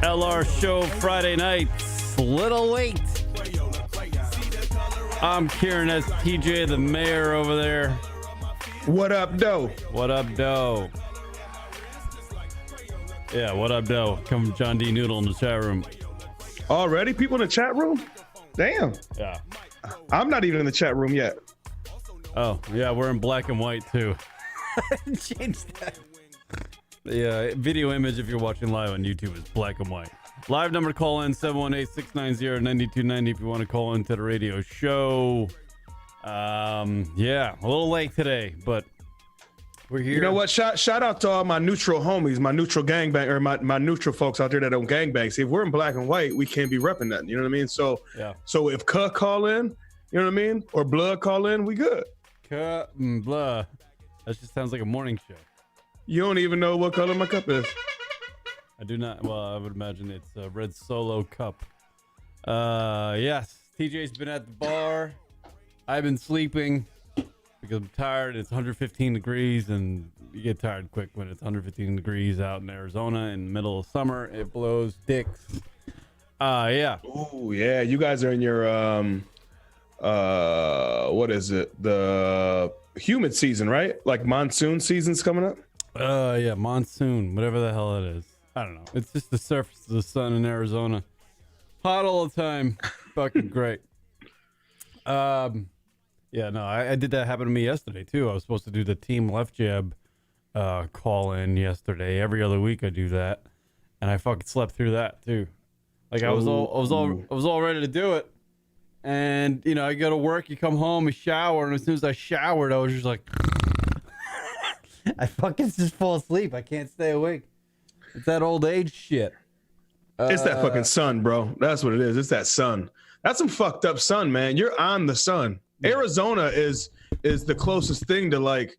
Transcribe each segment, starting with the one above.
LR Show Friday nights. Little late. I'm Kieran S. TJ, the mayor over there. What up, doe? What up, doe? Yeah, what up, doe? Come from John D. Noodle in the chat room. Already? People in the chat room? Damn. Yeah. I'm not even in the chat room yet. Oh, yeah, we're in black and white, too. Change that. The video image, if you're watching live on YouTube, is black and white. Live number to call in, 718-690-9290 if you want to call into the radio show. Yeah, a little late today, but we're here. You know what? Shout out to all my neutral homies, my neutral gangbang, or my neutral folks out there that don't gangbang. See, if we're in black and white, we can't be repping that. You know what I mean? So, yeah. So if Cuh call in, you know what I mean? Or Blood call in, we good. Cuh and blah. That just sounds like a morning show. You don't even know what color my cup is. I do not. Well, I would imagine it's a red Solo cup. Yes, TJ's been at the bar. I've been sleeping because I'm tired. It's 115 degrees, and you get tired quick when it's 115 degrees out in Arizona in the middle of summer. It blows dicks. Yeah. Ooh, yeah. You guys are in your what is it? The humid season, right? Like monsoon season's coming up. Yeah, monsoon, whatever the hell it is. I don't know. It's just the surface of the sun in Arizona. Hot all the time. Fucking great. Yeah, no, I did that happen to me yesterday, too. I was supposed to do the team left jab call in yesterday. Every other week I do that. And I fucking slept through that, too. Like I was all ready to do it. And, you know, I go to work, you come home, you shower, and as soon as I showered, I was just like I fucking just fall asleep. I can't stay awake. It's that old age shit. It's that fucking sun, bro. That's what it is. It's that sun. That's some fucked up sun, man. You're on the sun. Yeah. Arizona is the closest thing to like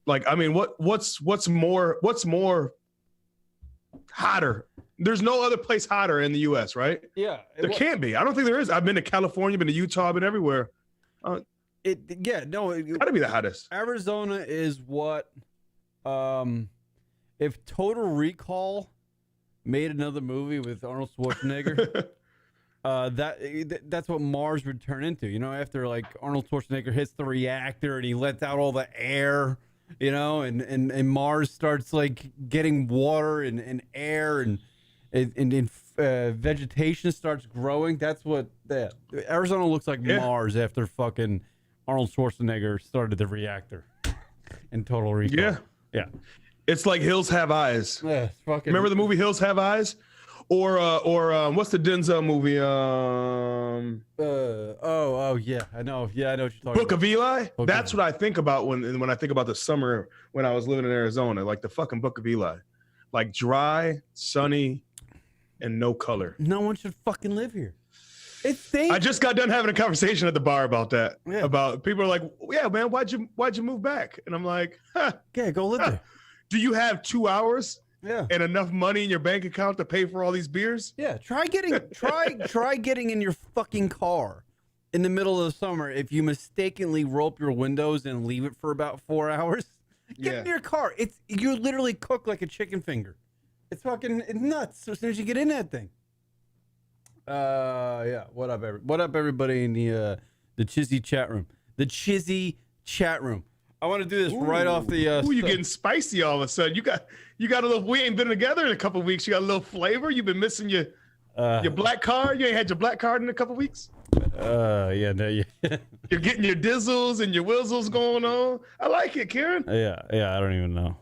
I mean, what's more hotter? There's no other place hotter in the U.S., right? Yeah, there can't be. I don't think there is. I've been to California, been to Utah, been everywhere. It gotta be the hottest. Arizona is what, if Total Recall made another movie with Arnold Schwarzenegger, that's what Mars would turn into. You know, after like Arnold Schwarzenegger hits the reactor and he lets out all the air, you know, and Mars starts like getting water and air and vegetation starts growing. That's what Arizona looks like. Yeah. Mars after fucking Arnold Schwarzenegger started the reactor in Total Recall. Yeah. Yeah. It's like Hills Have Eyes. Yeah, fucking... Remember the movie Hills Have Eyes? Or what's the Denzel movie? Yeah, I know. Yeah, I know what you're talking Book about. of Eli? That's what I think about when I think about the summer when I was living in Arizona, like the fucking Book of Eli. Like dry, sunny, and no color. No one should fucking live here. It's dangerous. I just got done having a conversation at the bar about that. Yeah. About people are like, yeah, man, why'd you move back? And I'm like, yeah, go live there. Do you have 2 hours? Yeah. And enough money in your bank account to pay for all these beers? Yeah. Try getting in your fucking car in the middle of the summer if you mistakenly roll up your windows and leave it for about 4 hours. Get in your car. You literally cook like a chicken finger. It's nuts as soon as you get in that thing. Yeah. What up, everybody in the Chizzy chat room? The Chizzy chat room. I want to do this right off the. You getting spicy all of a sudden? You got a little. We ain't been together in a couple of weeks. You got a little flavor. You've been missing your black card. You ain't had your black card in a couple of weeks. Yeah, no, yeah. You're getting your dizzles and your whizzles going on. I like it, Kieran. Yeah. I don't even know.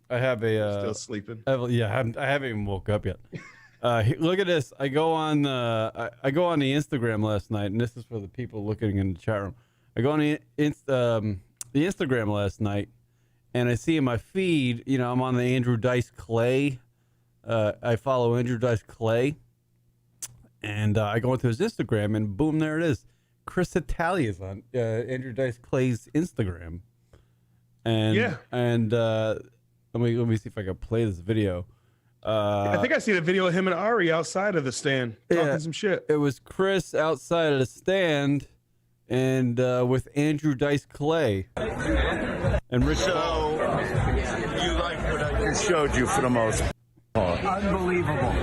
I have a. Still sleeping. I haven't even woke up yet. Look at this. I go on the Instagram last night, and this is for the people looking in the chat room. I go on the Instagram last night, and I see in my feed, you know, I'm on the Andrew Dice Clay. I follow Andrew Dice Clay, and I go into his Instagram, and boom, there it is. Chris Italia's on Andrew Dice Clay's Instagram, and let me see if I can play this video. I think I see the video of him and Ari outside of the stand talking some shit. It was Chris outside of the stand and with Andrew Dice Clay. And Rich. So, you like what I just showed you for the most part? unbelievable.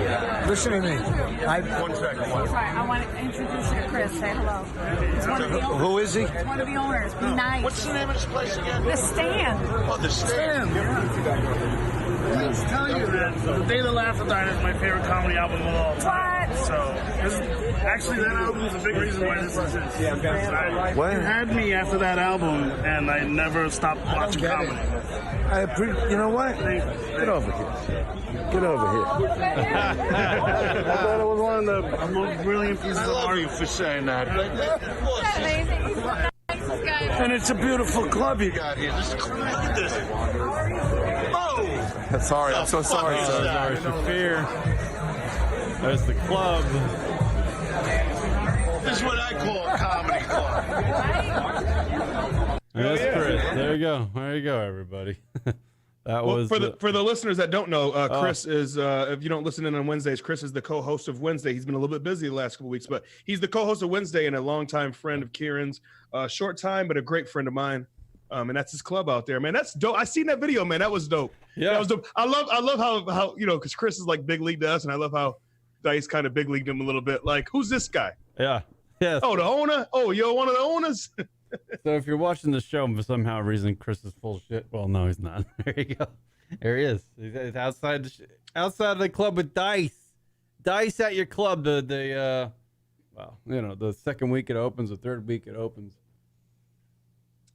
Listen to me. One second. Sorry, I want to introduce you to Chris. Say hello. He's one of the owners. Who is he? He's one of the owners. Be nice. What's the name of this place again? The Stand. Oh, the Stand. Let's tell you that The Day the Laughter Died is my favorite comedy album of all time. What? So, actually, that album is a big reason why this exists. What? You had me after that album, and I never stopped watching comedy. You know what? Get over here. Get over here. I thought it was one of the most brilliant pieces of art. You for saying that. And it's a beautiful club you Got here. This is cool. Look at this. Oh! Sorry, I'm so sorry, sir. There's Shafir. There's the club. This is what I call a comedy club. That's Chris. There you go. There you go, everybody. That was for the listeners that don't know, Chris is if you don't listen in on Wednesdays, Chris is the co-host of Wednesday. He's been a little bit busy the last couple weeks, but he's the co-host of Wednesday and a longtime friend of Kieran's. Short time, but a great friend of mine. And that's his club out there, man. That's dope. I seen that video, man. That was dope. Yeah, that was dope. I love how because Chris is like big league to us, and I love how Dice kind of big leagued him a little bit. Like, who's this guy? Yeah. Oh, the owner. Oh, you're one of the owners. So if you're watching the show and for somehow reason Chris is full of shit, well, no, he's not. There you go. There he is. He's outside the club with Dice. Dice at your club. The second week it opens, the third week it opens.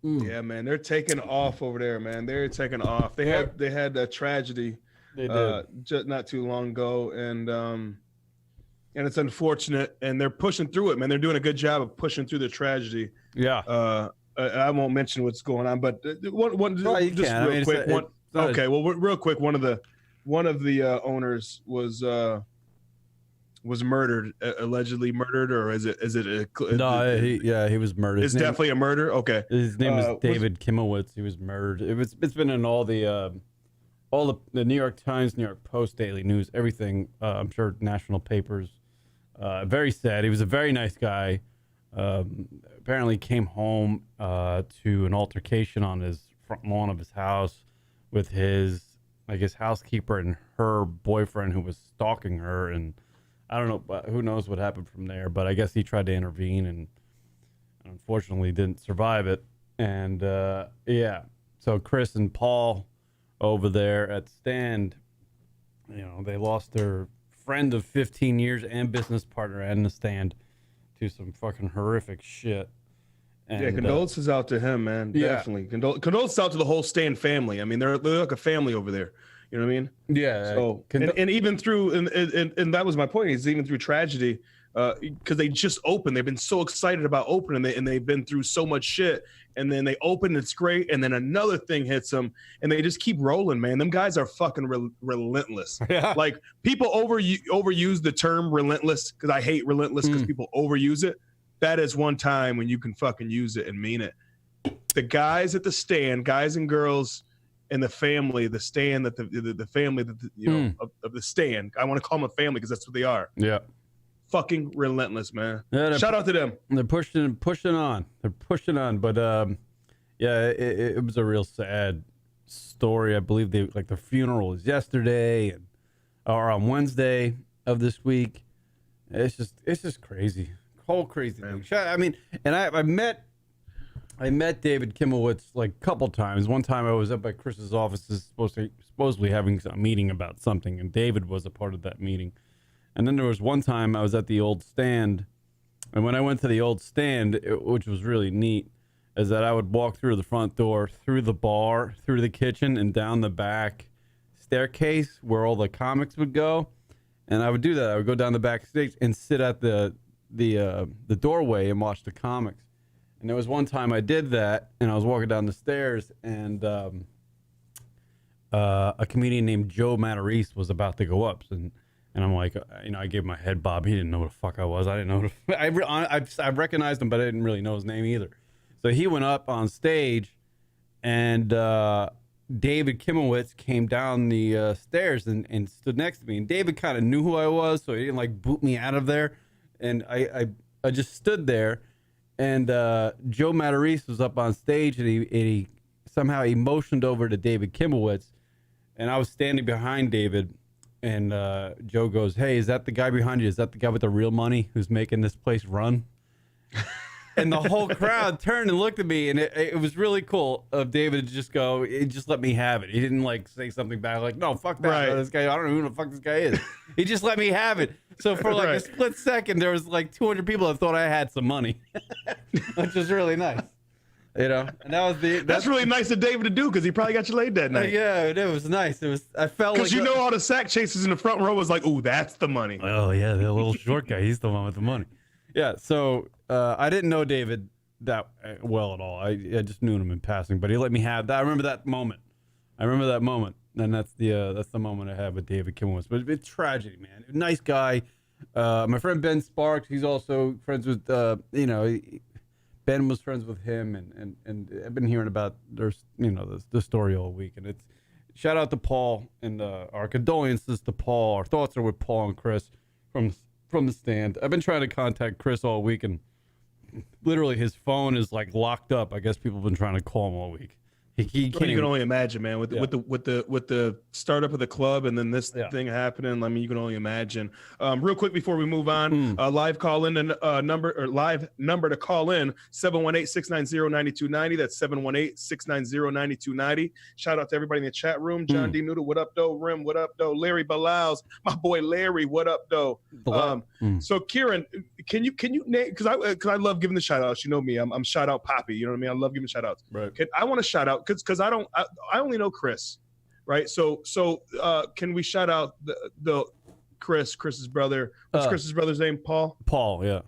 Yeah, man, they're taking off over there, man. They're taking off. They had a tragedy. They did. Just not too long ago, and it's unfortunate. And they're pushing through it, man. They're doing a good job of pushing through the tragedy. Yeah. I won't mention what's going on, but real quick. Real quick. One of the owners was murdered, allegedly murdered, or is it? He was murdered. It's definitely a murder. Okay. His name is David Kimowitz. He was murdered. It's been in all the New York Times, New York Post, Daily News, everything. I'm sure national papers. Very sad. He was a very nice guy. Apparently came home to an altercation on his front lawn of his house with his, I guess, housekeeper and her boyfriend who was stalking her. And I don't know, who knows what happened from there, but I guess he tried to intervene and unfortunately didn't survive it. And so Chris and Paul over there at Stand, they lost their friend of 15 years and business partner and the Stand to some fucking horrific shit. And, condolences out to him, man. Definitely. Condolences out to the whole Stan family. I mean, they're like a family over there. You know what I mean? Yeah. So, and even through, and that was my point, is even through tragedy, because they just opened. They've been so excited about opening, and they've been through so much shit. And then they open, it's great. And then another thing hits them, and they just keep rolling, man. Them guys are fucking relentless. Yeah. Like, people overuse the term relentless, because I hate relentless because people overuse it. That is one time when you can fucking use it and mean it. The guys at the Stand, guys and girls in the family, the Stand, that the family that of the Stand. I want to call them a family because that's what they are. Yeah. Fucking relentless, man. Yeah, shout out to them. They're pushing on. They're pushing on. But it was a real sad story. I believe the funeral was yesterday or on Wednesday of this week. It's just crazy. Whole crazy thing. I mean, and I met David Kimowitz like a couple times. One time I was up at Chris's office, supposedly having a meeting about something, and David was a part of that meeting. And then there was one time I was at the old Stand, and when I went to the old Stand, which was really neat, is that I would walk through the front door, through the bar, through the kitchen, and down the back staircase where all the comics would go. And I would do that. I would go down the backstage and sit at the doorway and watch the comics. And there was one time I did that, and I was walking down the stairs, and a comedian named Joe Matarese was about to go up, and I'm like, I gave my head bob. He didn't know what the fuck I was. I didn't know. I recognized him, but I didn't really know his name either. So he went up on stage, and David Kimowitz came down the stairs and stood next to me. And David kind of knew who I was, so he didn't like boot me out of there. And I just stood there, and Joe Matarese was up on stage, and he somehow motioned over to David Kimowitz, and I was standing behind David, and Joe goes, "Hey, is that the guy behind you? Is that the guy with the real money who's making this place run?" And the whole crowd turned and looked at me, and it was really cool of David to just go, he just let me have it. He didn't like say something back like, "No, fuck that, Right. this guy. I don't know who the fuck this guy is." He just let me have it. So for like a split second, there was like 200 people that thought I had some money, which was really nice. You know, and that was That's really nice of David to do because he probably got you laid that night. Yeah, it was nice. It was. I felt like Because all the sack chasers in the front row was like, "Ooh, that's the money." Oh yeah, the little short guy. He's the one with the money. Yeah. So I didn't know David that well at all. I just knew him in passing, but he let me have that. I remember that moment. And that's the moment I had with David Kimowitz. But it's tragedy, man. Nice guy. My friend Ben Sparks. He's also friends with Ben was friends with him, and I've been hearing about the story all week. And it's shout out to Paul and our condolences to Paul. Our thoughts are with Paul and Chris from the stand. I've been trying to contact Chris all week, and literally his phone is like locked up. I guess people have been trying to call him all week. He can't. You can only imagine, man, with the startup of the club and then this thing happening. I mean, you can only imagine. Real quick before we move on, live call in and live number to call in 718-690-9290. That's 718-690-9290. Shout out to everybody in the chat room. John D. Noodle, what up, though? Rim, what up, though? Larry Balaus, my boy Larry, what up, though? So Kieran, can you name, because I love giving the shout outs. You know me, I'm shout out Poppy. You know what I mean? I love giving shout outs. Right. I want to shout out because I only know Chris, right? So can we shout out the Chris's brother? What's Chris's brother's name? Paul, yeah.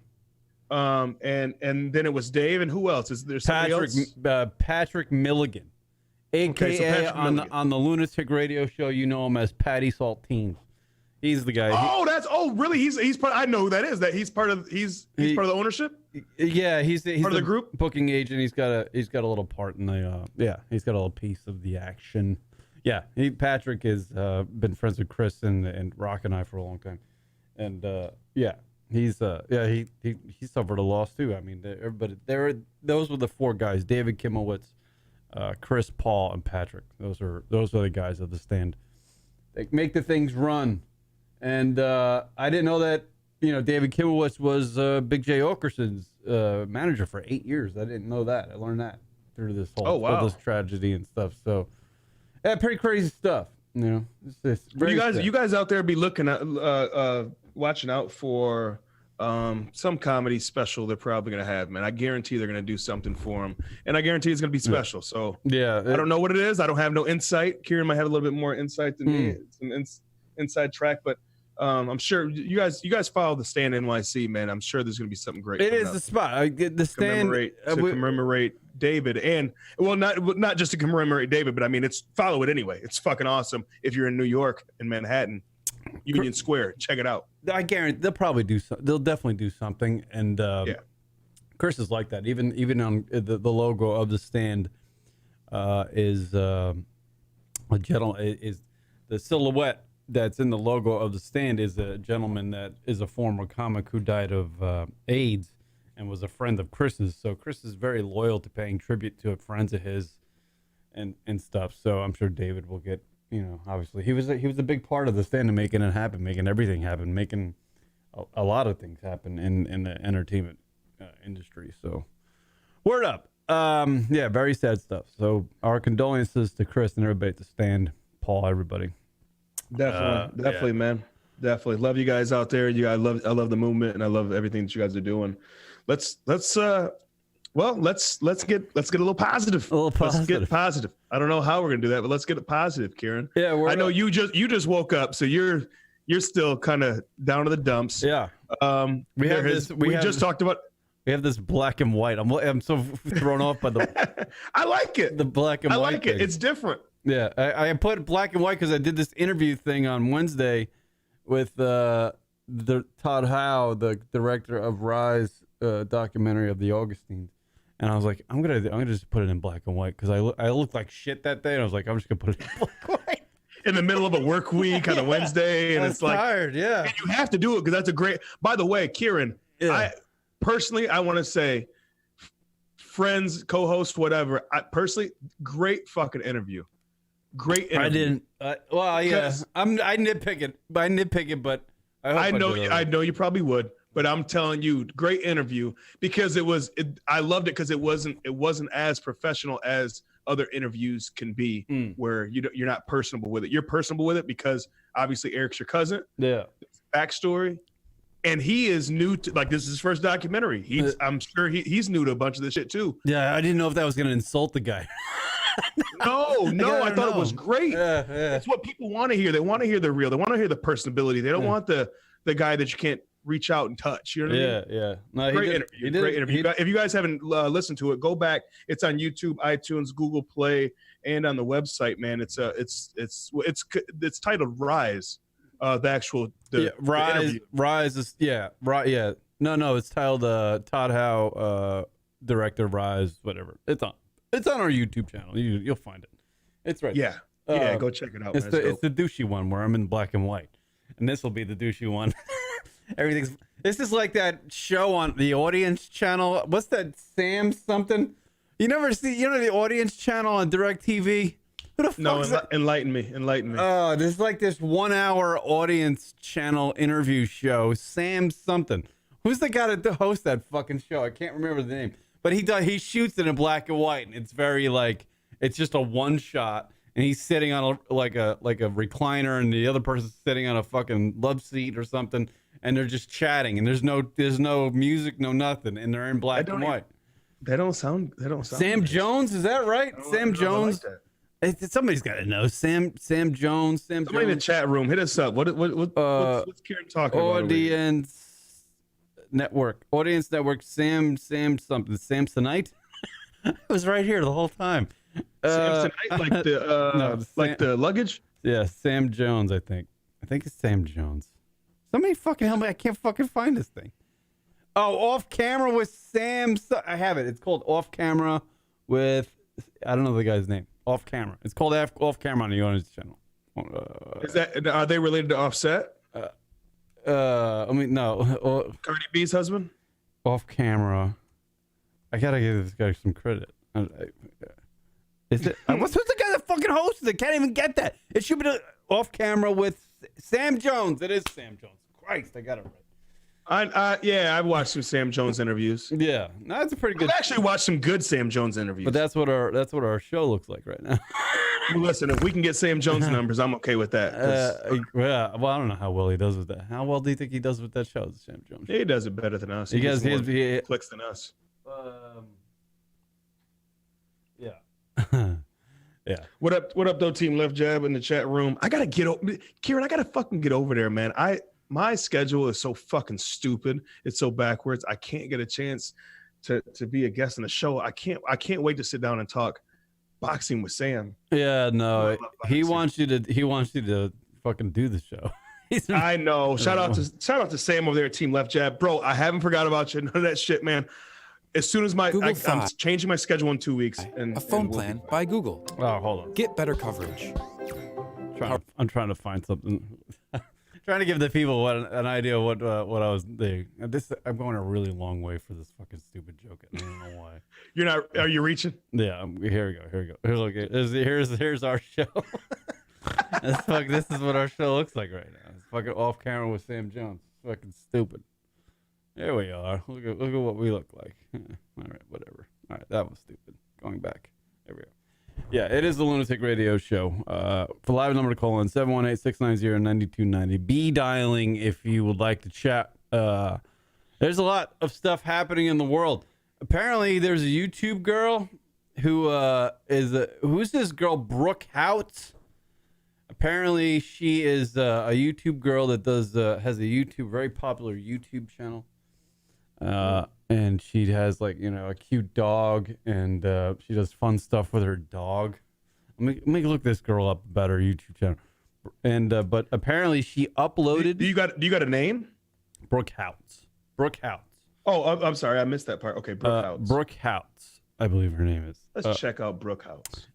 And then it was Dave, and who else? Is there somebody else? Patrick Milligan, aka Patrick Milligan. on the Lunatic Radio show, you know him as Patty Saltines. He's the guy. Really? He's part. I know who that is. That he's part of. He's part of the ownership. Yeah, he's part of the group booking agent. He's got a little part in the. He's got a little piece of the action. Yeah, Patrick has been friends with Chris and Rock and I for a long time, and he suffered a loss too. I mean, those were the four guys: David Kimowitz, Chris, Paul, and Patrick. Those are the guys of the stand. They make the things run. And I didn't know that, David Kimowitz was Big J. Okerson's manager for 8 years. I didn't know that. I learned that through this whole all this tragedy and stuff. So, yeah, pretty crazy stuff. You guys out there be looking at, watching out for some comedy special they're probably going to have, man. I guarantee they're going to do something for him. And I guarantee it's going to be special. So, I don't know what it is. I don't have no insight. Kieran might have a little bit more insight than me. It's an inside track, but I'm sure you guys follow the Stand NYC, man. I'm sure there's going to be something great. It is the spot. The Stand to commemorate David, and not just to commemorate David, but I mean follow it anyway. It's fucking awesome. If you're in New York in Manhattan, Union Square, check it out. I guarantee they'll probably do. They'll definitely do something. And Chris is like that. Even on the logo of the Stand is a gentleman. Is the silhouette that's in the logo of the Stand is a gentleman that is a former comic who died of AIDS and was a friend of Chris's. So Chris is very loyal to paying tribute to friends of his and stuff. So I'm sure David will get, obviously he was a big part of the Stand and making it happen, making everything happen, making a lot of things happen in the entertainment industry. So word up. Very sad stuff. So our condolences to Chris and everybody at the Stand, Paul, everybody. Definitely, man. Definitely love you guys out there. I love the movement, and I love everything that you guys are doing. Let's get a little positive. Let's get positive. I don't know how we're gonna do that, but let's get it positive, Kieran. Yeah, I know you just woke up, so you're still kind of down to the dumps. Yeah. We just talked about. We have this black and white. I'm so thrown off by the. I like it. The black and white. I like it. It's different. Yeah, I put black and white because I did this interview thing on Wednesday with the Todd Howe, the director of Rise documentary of the Augustines, and I was like, I'm gonna just put it in black and white because I looked like shit that day, and I was like, I'm just gonna put it in black and white. In the middle of a work week on a Wednesday, and it's like tired, yeah. And you have to do it because that's a great. By the way, Kieran, I want to say, friends, co-host, whatever. Great fucking interview. Great interview. I didn't. Well, yeah. Because- I nitpick it. But I hope I know, did I know you probably would, but I'm telling you, great interview because I loved it because it wasn't as professional as other interviews can be, where you're not personable with it. You're personable with it because obviously Eric's your cousin. Yeah. Backstory, and he is new to this is his first documentary. I'm sure he's new to a bunch of this shit too. Yeah, I didn't know if that was gonna insult the guy. No, I thought it was know. great. Yeah. That's what people want to hear. They want to hear the real. They want to hear the personability. They don't want the guy that you can't reach out and touch. You know what I mean? Yeah. No, Great interview. If you guys haven't listened to it, go back. It's on YouTube, iTunes, Google Play, and on the website. Man, it's titled Rise. Rise is right. Yeah. No, it's titled Todd Howe, director of Rise, whatever. It's on our YouTube channel. You'll find it. It's right. Yeah. Yeah, go check it out. It's the douchey one where I'm in black and white, and this will be the douchey one. This is like that show on the Audience channel. What's that? Sam something. You never see? You know the Audience channel on DirecTV. Who the fuck? No, is that? enlighten me. Oh, there's like this 1 hour Audience channel interview show. Sam something. Who's the guy to host that fucking show? I can't remember the name. But he shoots it in black and white, and it's very it's just a one shot, and he's sitting on a recliner, and the other person's sitting on a fucking love seat or something, and they're just chatting, and there's no music, no nothing, and they're in black and white. They don't sound. Sam nice. Jones, is that right? Sam Jones. Somebody's got to know. Sam Jones. Somebody in the chat room, hit us up. What's Kieran talking about? Audience Network. Sam something. Samsonite. It was right here the whole time. Samsonite, like the luggage. Yeah, Sam Jones. I think it's Sam Jones. Somebody fucking help me! I can't fucking find this thing. Oh, Off Camera with Sam. I have it. It's called Off Camera with. I don't know the guy's name. Off Camera. It's called Off Camera on the Audience channel. Are they related to Offset? No. Cardi B's husband? Off Camera. I gotta give this guy some credit. Is it? Who's the guy that fucking hosts it? Can't even get that. It should be Off Camera with Sam Jones. It is Sam Jones. Christ, I got it right. I've watched some Sam Jones interviews. Yeah, no, that's a pretty good. I've actually watched some good Sam Jones interviews. But that's what our show looks like right now. Listen, if we can get Sam Jones numbers, I'm okay with that. Well, I don't know how well he does with that. How well do you think he does with that show, Sam Jones? He does it better than us. He gets more clicks than us. Yeah. Yeah. What up, though, Team Left Jab in the chat room? I gotta get over, Kieran. I gotta fucking get over there, man. My schedule is so fucking stupid. It's so backwards. I can't get a chance to be a guest on the show. I can't wait to sit down and talk boxing with Sam. Yeah, no, he wants you to fucking do the show. I know. Shout out to Sam over there at Team Left Jab, bro. I haven't forgot about you. None of that shit, man. As soon as I'm changing my schedule in 2 weeks. And a phone plan by Google. Oh, hold on. Get better coverage. I'm trying to find something. Trying to give the people an idea what I was doing. I'm going a really long way for this fucking stupid joke. I don't know why. You're not? Are you reaching? Yeah. Here we go. Here, look. Here's our show. This is what our show looks like right now. It's fucking Off Camera with Sam Jones. It's fucking stupid. There we are. Look at what we look like. All right, whatever. All right, that was stupid. Going back. There we go. Yeah, it is the Lunatic Radio Show. For live number to call in, 718-690-9290. Be dialing if you would like to chat. There's a lot of stuff happening in the world. Apparently, there's a YouTube girl who who's this girl, Brooke Houts? Apparently, she is a YouTube girl that has a very popular YouTube channel. And she has a cute dog, and she does fun stuff with her dog. Let me look this girl up about her YouTube channel. And but apparently she uploaded. Do you got a name? Brooke Houts. Oh, I'm sorry, I missed that part. Okay, Brooke Houts. Brooke Houts, I believe her name is. Let's check out Brooke Houts.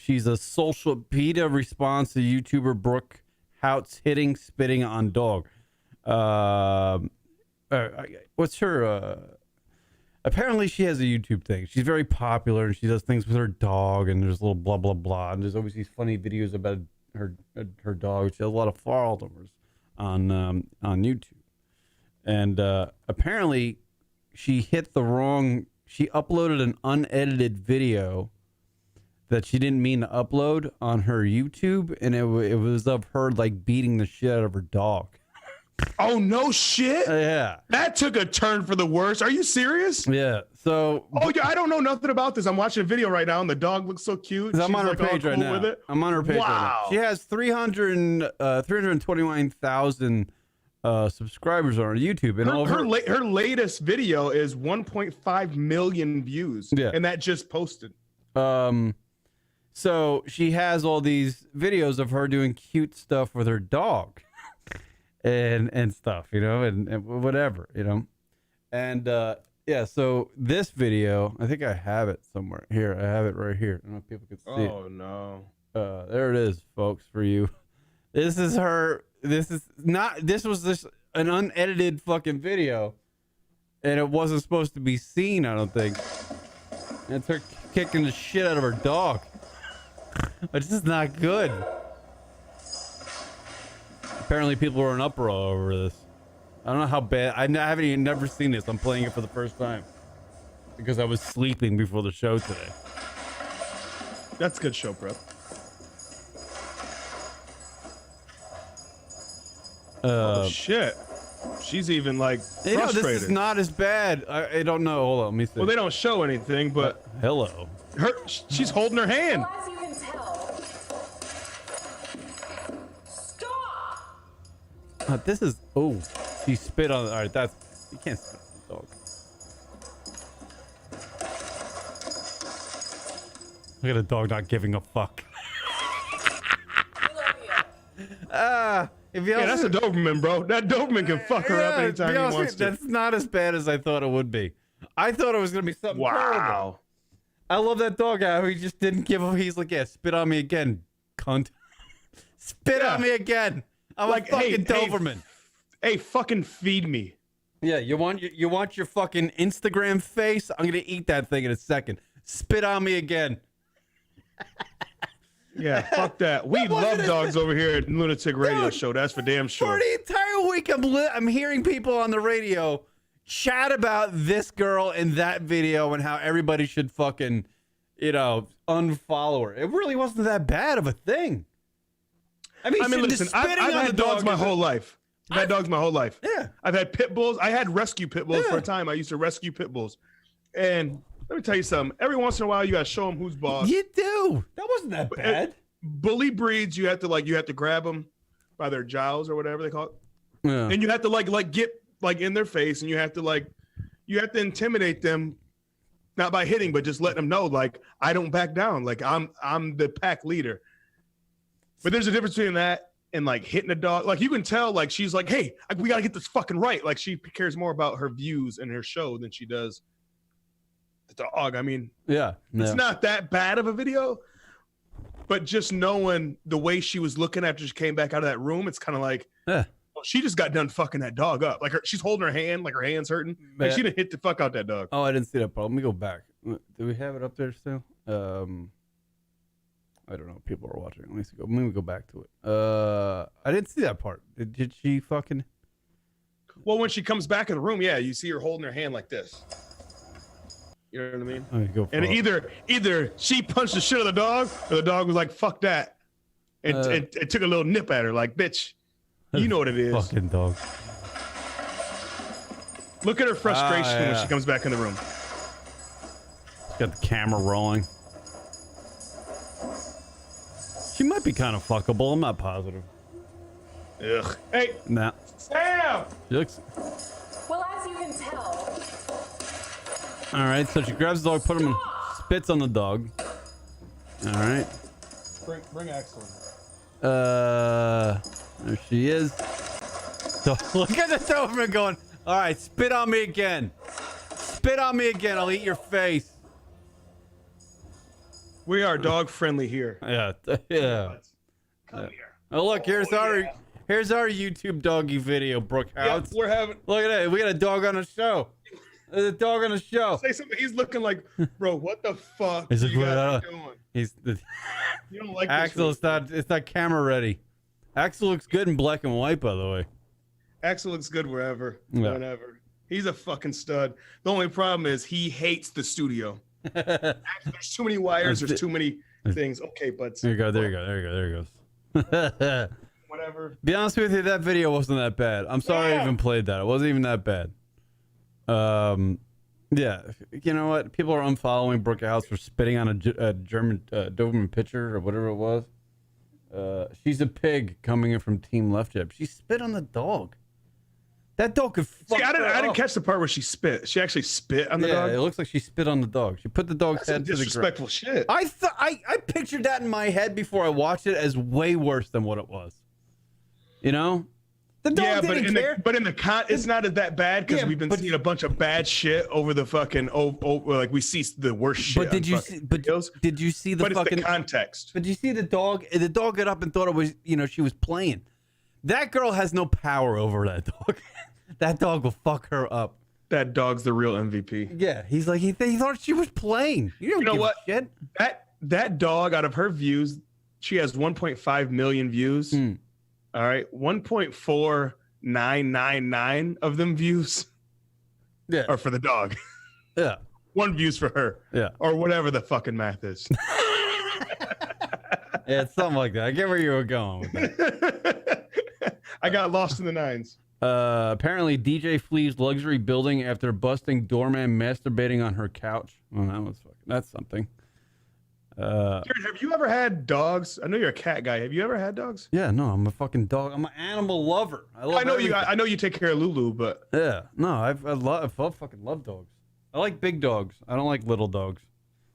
She's a social PETA response to YouTuber Brooke Houts spitting on dog. What's her apparently she has a YouTube thing. She's very popular and she does things with her dog and there's a little blah blah blah and there's always these funny videos about her dog. She has a lot of followers on YouTube, and apparently she uploaded an unedited video that she didn't mean to upload on her YouTube, and it was of her like beating the shit out of her dog. Oh no shit! Yeah, that took a turn for the worse. Are you serious? Yeah. So. Oh yeah, I don't know nothing about this. I'm watching a video right now, and the dog looks so cute. I'm on her page right now. I'm on her page right now. She has 329,000 subscribers on her YouTube, and her latest video is 1.5 million views. Yeah, and that just posted. So she has all these videos of her doing cute stuff with her dog. And stuff, and whatever, and yeah. So this video, I think I have it somewhere here. I have it right here. I don't know if people can see it. Oh no! There it is, folks, for you. This is her. This was an unedited fucking video, and it wasn't supposed to be seen. I don't think. And it's her kicking the shit out of her dog. It's just not good. Apparently, people were in uproar over this. I don't know how bad. I haven't even never seen this. I'm playing it for the first time because I was sleeping before the show today. That's a good show, bro. Oh shit! She's even like frustrated. This is not as bad. I don't know. Hold on, let me see. Well, they don't show anything, but hello. She's holding her hand. Well, as you can tell. This is she spit on. All right, you can't spit on the dog. Look at a dog not giving a fuck. That's a Doberman, bro. That Doberman can fuck her up anytime he wants to. That's not as bad as I thought it would be. I thought it was gonna be something terrible. I love that dog out. He just didn't give a. He's like, yeah, spit on me again, cunt. Spit on me again. I'm like, fucking Doberman. Hey, fucking feed me. Yeah, you want your fucking Instagram face? I'm gonna eat that thing in a second. Spit on me again. Yeah, fuck that. We love dogs over here at Lunatic Radio Show. That's for damn sure. For the entire week, I'm hearing people on the radio chat about this girl in that video and how everybody should fucking, unfollow her. It really wasn't that bad of a thing. I mean listen, I've had dogs my whole life. I've had dogs my whole life. Yeah. I've had pit bulls. I had rescue pit bulls for a time. I used to rescue pit bulls. And let me tell you something. Every once in a while, you got to show them who's boss. You do. That wasn't that bad. Bully breeds, you have to grab them by their jowls or whatever they call it. Yeah. And you have to like get like in their face, and you have to intimidate them, not by hitting, but just letting them know, like, I don't back down. Like I'm the pack leader. But there's a difference between that and like hitting a dog. Like you can tell, like she's like, hey, we gotta get this fucking right. Like she cares more about her views and her show than she does the dog. I mean, it's not that bad of a video, but just knowing the way she was looking after she came back out of that room, it's kind of like, well, she just got done fucking that dog up. Like she's holding her hand, like her hand's hurting. Like she didn't hit the fuck out that dog. Oh, I didn't see that part. Let me go back. Do we have it up there still? I don't know. People are watching. Let me go back to it. I didn't see that part. Did she fucking? Well, when she comes back in the room, you see her holding her hand like this. You know what I mean? And either she punched the shit out of the dog, or the dog was like, "Fuck that," and it took a little nip at her, like, "Bitch, you know what it is." Fucking dog. Look at her frustration when she comes back in the room. She's got the camera rolling. She might be kind of fuckable. I'm not positive. Ugh. Hey. Nah. Sam. She looks. Well, as you can tell. All right. So she grabs the dog, spits on the dog. All right. Bring Axel. There she is. So, look at the Doberman going. All right, spit on me again. Spit on me again. I'll eat your face. We are dog friendly here. Yeah. Come here. Oh, look, here's our YouTube doggy video, Brooke Houts. Yeah, we're having. Look at that. We got a dog on the show. The dog on the show. Say something. He's looking like, bro, what the fuck He's you like, guys doing? He's the You don't like Axel. this, It's not camera ready. Axel looks good in black and white, by the way. Axel looks good wherever, Yeah. whenever. He's a fucking stud. The only problem is he hates the studio. There's too many wires. There's too many things. Okay, but There you go. There he goes. whatever. Be honest with you, that video wasn't that bad. I'm sorry I even played that. It wasn't even that bad. Yeah, you know what? People are unfollowing Brooke Houts for spitting on a German Doberman pitcher or whatever it was. She's a pig coming in from Team Left Jab. She spit on the dog. That dog could fuck See, I didn't up. catch the part where she spit. She actually spit on the dog. It looks like she spit on the dog. She put the dog's That's some head to the ground. disrespectful shit. I pictured that in my head before I watched it as way worse than what it was. You know? The dog didn't care. But in the it's not that bad because we've been seeing a bunch of bad shit over the fucking like we see the worst shit. But did you see? But did you see the but fucking it's the context? But did you see the dog? The dog got up and thought it was, she was playing. That girl has no power over that dog. That dog will fuck her up. That dog's the real MVP. Yeah, he's like he thought she was playing. You know what? Shit. That dog, out of her views, she has 1.5 million views. All right, 1.4999 of them views are for the dog. Yeah. 1 views for her. Yeah. Or whatever the fucking math is. Yeah, it's something like that. I get where you were going with that. I got lost in the nines. Apparently, DJ flees luxury building after busting doorman masturbating on her couch. Well, that's something. Jared, have you ever had dogs? I know you're a cat guy. Have you ever had dogs? Yeah, no, I'm a fucking dog. I'm an animal lover. I know you. I know you take care of Lulu, but yeah, no, I fucking love dogs. I like big dogs. I don't like little dogs.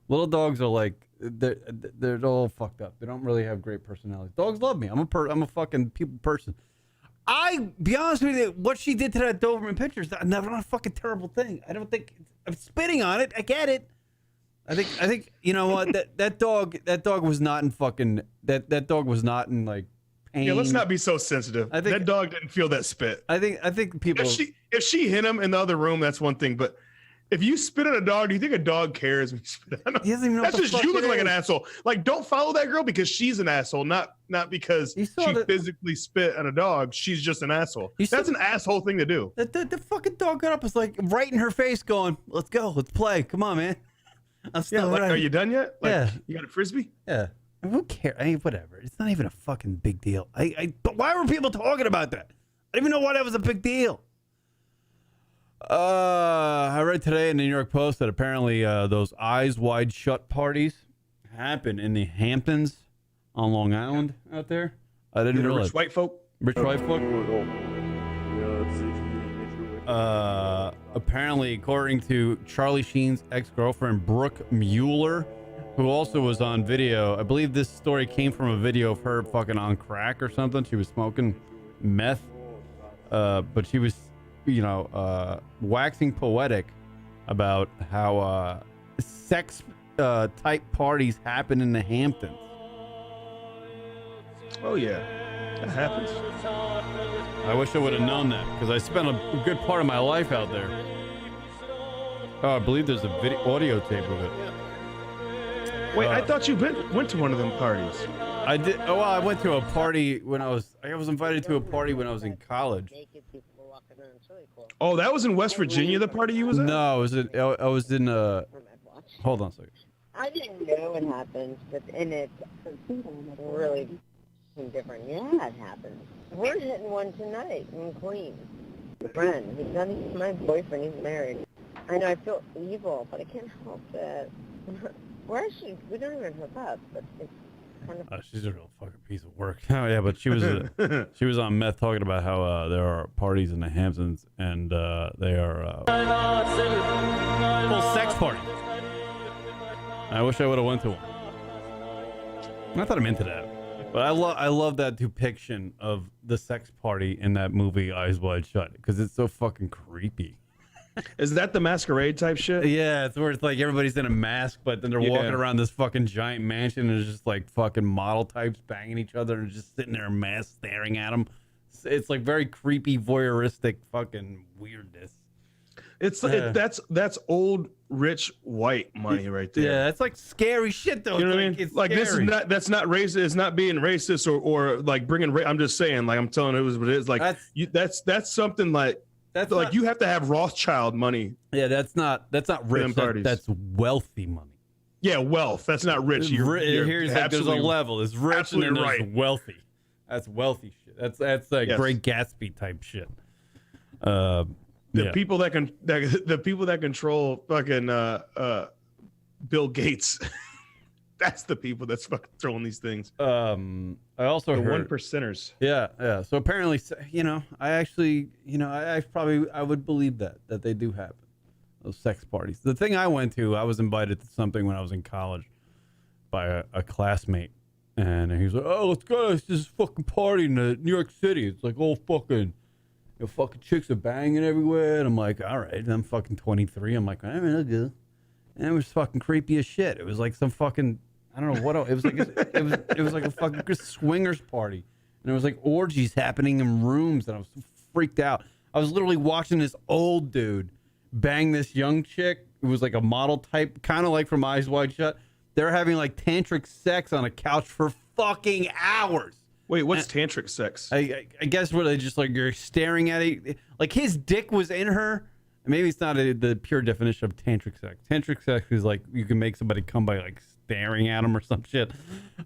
Little dogs are like they're all fucked up. They don't really have great personalities. Dogs love me. I'm a fucking people person. I be honest with you, what she did to that Doberman pitcher is not a fucking terrible thing. I don't think I'm spitting on it. I get it. I think you know what that dog was not in fucking that dog was not in like pain. Yeah, let's not be so sensitive. I think that dog didn't feel that spit. I think people. If she hit him in the other room, that's one thing. But if you spit on a dog, do you think a dog cares when you spit on him? He doesn't even know that's what the just fuck you look it like is. an asshole. Like, don't follow that girl because she's an asshole, not because she physically spit on a dog. She's just an asshole. That's an asshole thing to do. The fucking dog got up, was like right in her face, going, "Let's go, let's play. Come on, man." Yeah, like, are you done yet? Like, yeah. You got a frisbee? Yeah. Who cares? I mean, whatever. It's not even a fucking big deal. But why were people talking about that? I don't even know why that was a big deal. I read today in the New York Post that apparently those Eyes Wide Shut parties happen in the Hamptons on Long Island out there. I didn't realize. Rich white folk? Rich white folk? Apparently, according to Charlie Sheen's ex-girlfriend, Brooke Mueller, who also was on video. I believe this story came from a video of her fucking on crack or something. She was smoking meth. But she was, waxing poetic about how sex type parties happen in the Hamptons. Oh, yeah. That happens. I wish I would have known that because I spent a good part of my life out there. Oh, I believe there's a audio tape of it. Wait, I thought you went to one of them parties. I did. Oh, well, I went to a party when I was invited to a party when I was in college. Oh, that was in West Virginia, the party you was at? No, I was in hold on a second. I didn't know what happened, and it's really different. Yeah, it happened. We're hitting one tonight in Queens. Friend, he's not even my boyfriend. He's married. I know I feel evil, but I can't help it. Where is she? We don't even hook up, but it's kind of. She's a real fucking piece of work. Oh yeah, but she was on meth talking about how there are parties in the Hamptons and they are full sex parties. I wish I would have went to one. I thought I'm into that. But I love that depiction of the sex party in that movie Eyes Wide Shut because it's so fucking creepy. Is that the masquerade type shit? Yeah, it's where it's like everybody's in a mask, but then they're walking around this fucking giant mansion and there's just like fucking model types banging each other and just sitting there in masks staring at them. It's like very creepy, voyeuristic fucking weirdness. That's old rich white money right there. Yeah, that's like scary shit though. You know what I It's mean? It's Like scary. that's not racist. It's not being racist or like bringing. I'm just saying. Like I'm telling it was what it is. Like that's something like that's like not, you have to have Rothschild money. Yeah, that's not rich. That's wealthy money. Yeah, wealth. That's not rich. You're Here's like there's a level. There's rich and then there's right. wealthy. That's wealthy shit. That's like Great Gatsby type shit. The people that control fucking Bill Gates. That's the people that's fucking throwing these things. I also heard one percenters. Yeah. So apparently, I would believe that they do happen. Those sex parties. The thing I went to, I was invited to something when I was in college by a classmate, and he was like, "Oh, let's go to this fucking party in New York City. It's like all fucking." Fucking chicks are banging everywhere, and I'm like, all right, I'm fucking 23. I'm like, all right, I'll go. And it was fucking creepy as shit. It was like some fucking, I don't know what it was like. It was like a fucking swingers party, and there was like orgies happening in rooms, and I was freaked out. I was literally watching this old dude bang this young chick who was like a model type, kind of like from Eyes Wide Shut. They're having like tantric sex on a couch for fucking hours. Wait, what's tantric sex? I guess where they just like you're staring at it, like his dick was in her. Maybe it's not the pure definition of tantric sex. Tantric sex is like you can make somebody come by like staring at him or some shit.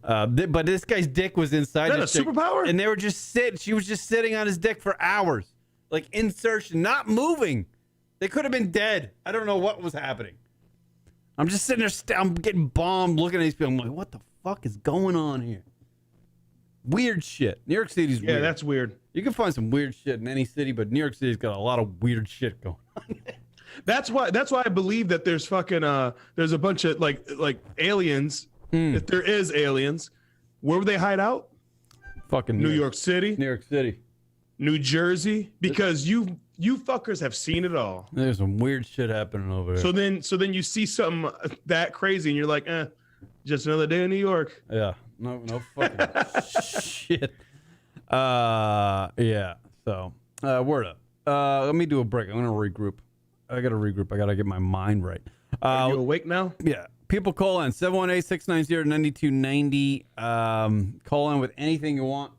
But this guy's dick was inside. Is that a superpower? And they were just she was just sitting on his dick for hours, like insertion, not moving. They could have been dead. I don't know what was happening. I'm just sitting there, I'm getting bombed looking at these people. I'm like, what the fuck is going on here? Weird shit. New York City's weird. Yeah, that's weird. You can find some weird shit in any city, but New York City's got a lot of weird shit going on. That's why I believe that there's fucking there's a bunch of like aliens. If there is aliens, where would they hide out? Fucking New York City. New York City. New Jersey. Because you fuckers have seen it all. There's some weird shit happening over there. So then you see something that crazy and you're like, just another day in New York. Yeah. No fucking shit. Yeah. So, word up. Let me do a break. I'm gonna regroup. I gotta regroup. I gotta get my mind right. Are you awake now? Yeah. People call in 718-690-9290. Call in with anything you want.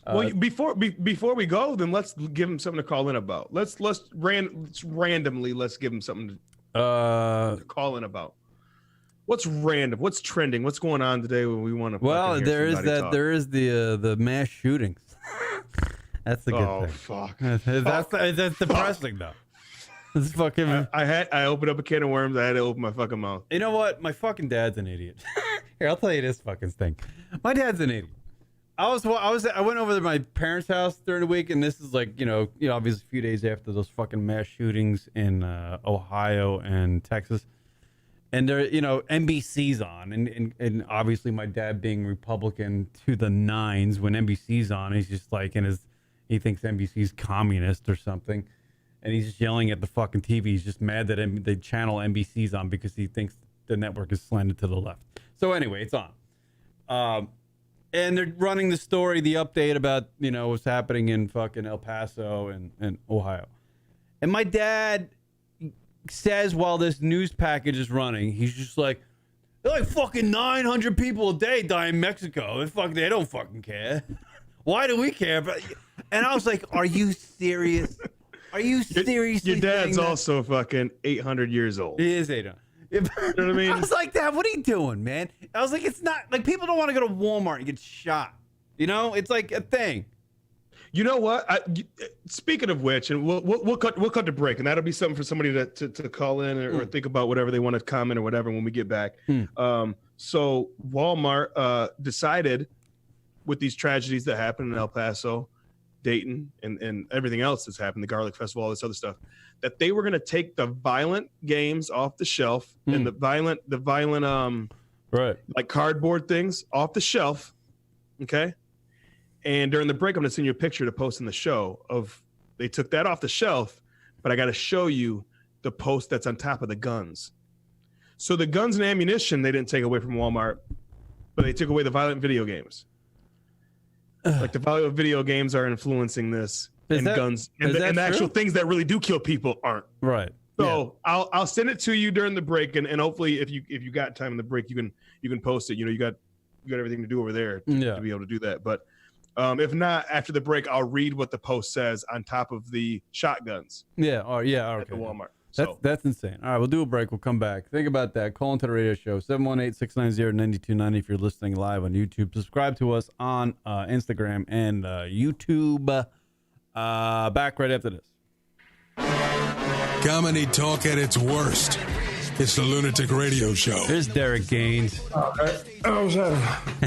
Well, before we go, then let's give him something to call in about. Let's randomly give him something to call in about. What's random? What's trending? What's going on today when we want to? Well, there is the mass shootings. That's the good thing. Oh fuck! That's depressing though. It's fucking. I opened up a can of worms. I had to open my fucking mouth. You know what? My fucking dad's an idiot. Here, I'll tell you this fucking thing. My dad's an idiot. I went over to my parents' house during the week, and this is like, you know, obviously a few days after those fucking mass shootings in Ohio and Texas. And there, NBC's on, and obviously my dad being Republican to the nines, when NBC's on, he's just like he thinks NBC's communist or something, and he's just yelling at the fucking TV. He's just mad that the channel NBC's on because he thinks the network is slanted to the left. So anyway, it's on, and they're running the story, the update about what's happening in fucking El Paso and Ohio, and my dad says while this news package is running, he's just like, they're like fucking 900 people a day die in Mexico. They don't fucking care. Why do we care? And I was like, are you serious? Are you seriously? Your dad's also fucking 800 years old. He is 800. You know what I mean? I was like, Dad, what are you doing, man? I was like, it's not like people don't want to go to Walmart and get shot. It's like a thing. You know what? Speaking of which, and we'll cut the break, and that'll be something for somebody to call in or think about whatever they want to comment or whatever when we get back. So Walmart decided, with these tragedies that happened in El Paso, Dayton, and everything else that's happened, the Garlic Festival, all this other stuff, that they were going to take the violent games off the shelf and the violent right, like cardboard things off the shelf. Okay. And during the break, I'm going to send you a picture to post in the show of they took that off the shelf, but I got to show you the post that's on top of the guns. So the guns and ammunition, they didn't take away from Walmart, but they took away the violent video games. Like the violent video games are influencing this, guns and the actual things that really do kill people aren't. Right. So I'll send it to you during the break, and hopefully if you got time in the break, you can post it. You know, you got everything to do over there to be able to do that. But if not, after the break, I'll read what the post says on top of the shotguns. Yeah. Okay. At the Walmart. That's insane. All right, we'll do a break. We'll come back. Think about that. Call into the radio show, 718-690-9290 if you're listening live on YouTube. Subscribe to us on Instagram and YouTube. Back right after this. Comedy talk at its worst. It's the Lunatic Radio Show. There's Derek Gaines.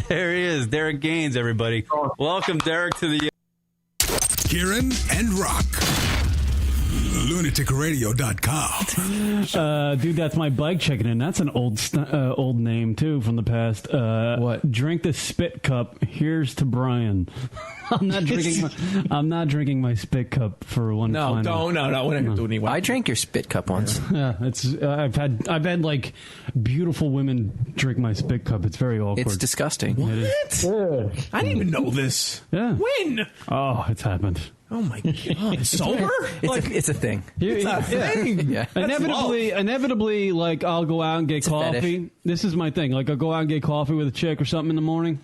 There he is. Derek Gaines, everybody. Welcome, Derek, to the... Kieran and Rock. LunaticRadio.com. Dude, that's my bike checking in. That's an old name, too, from the past. What? Drink the spit cup. Here's to Brian. I'm not drinking my spit cup for one. No. We're not gonna do anyway. I drank your spit cup once. Yeah, it's. I've had like beautiful women drink my spit cup. It's very awkward. It's disgusting. What? I didn't even know this. Yeah. When? Oh, it's happened. Oh my God! Sober? It's a thing. It's a thing. Yeah. Inevitably, like I'll go out and get coffee. This is my thing. Like I'll go out and get coffee with a chick or something in the morning,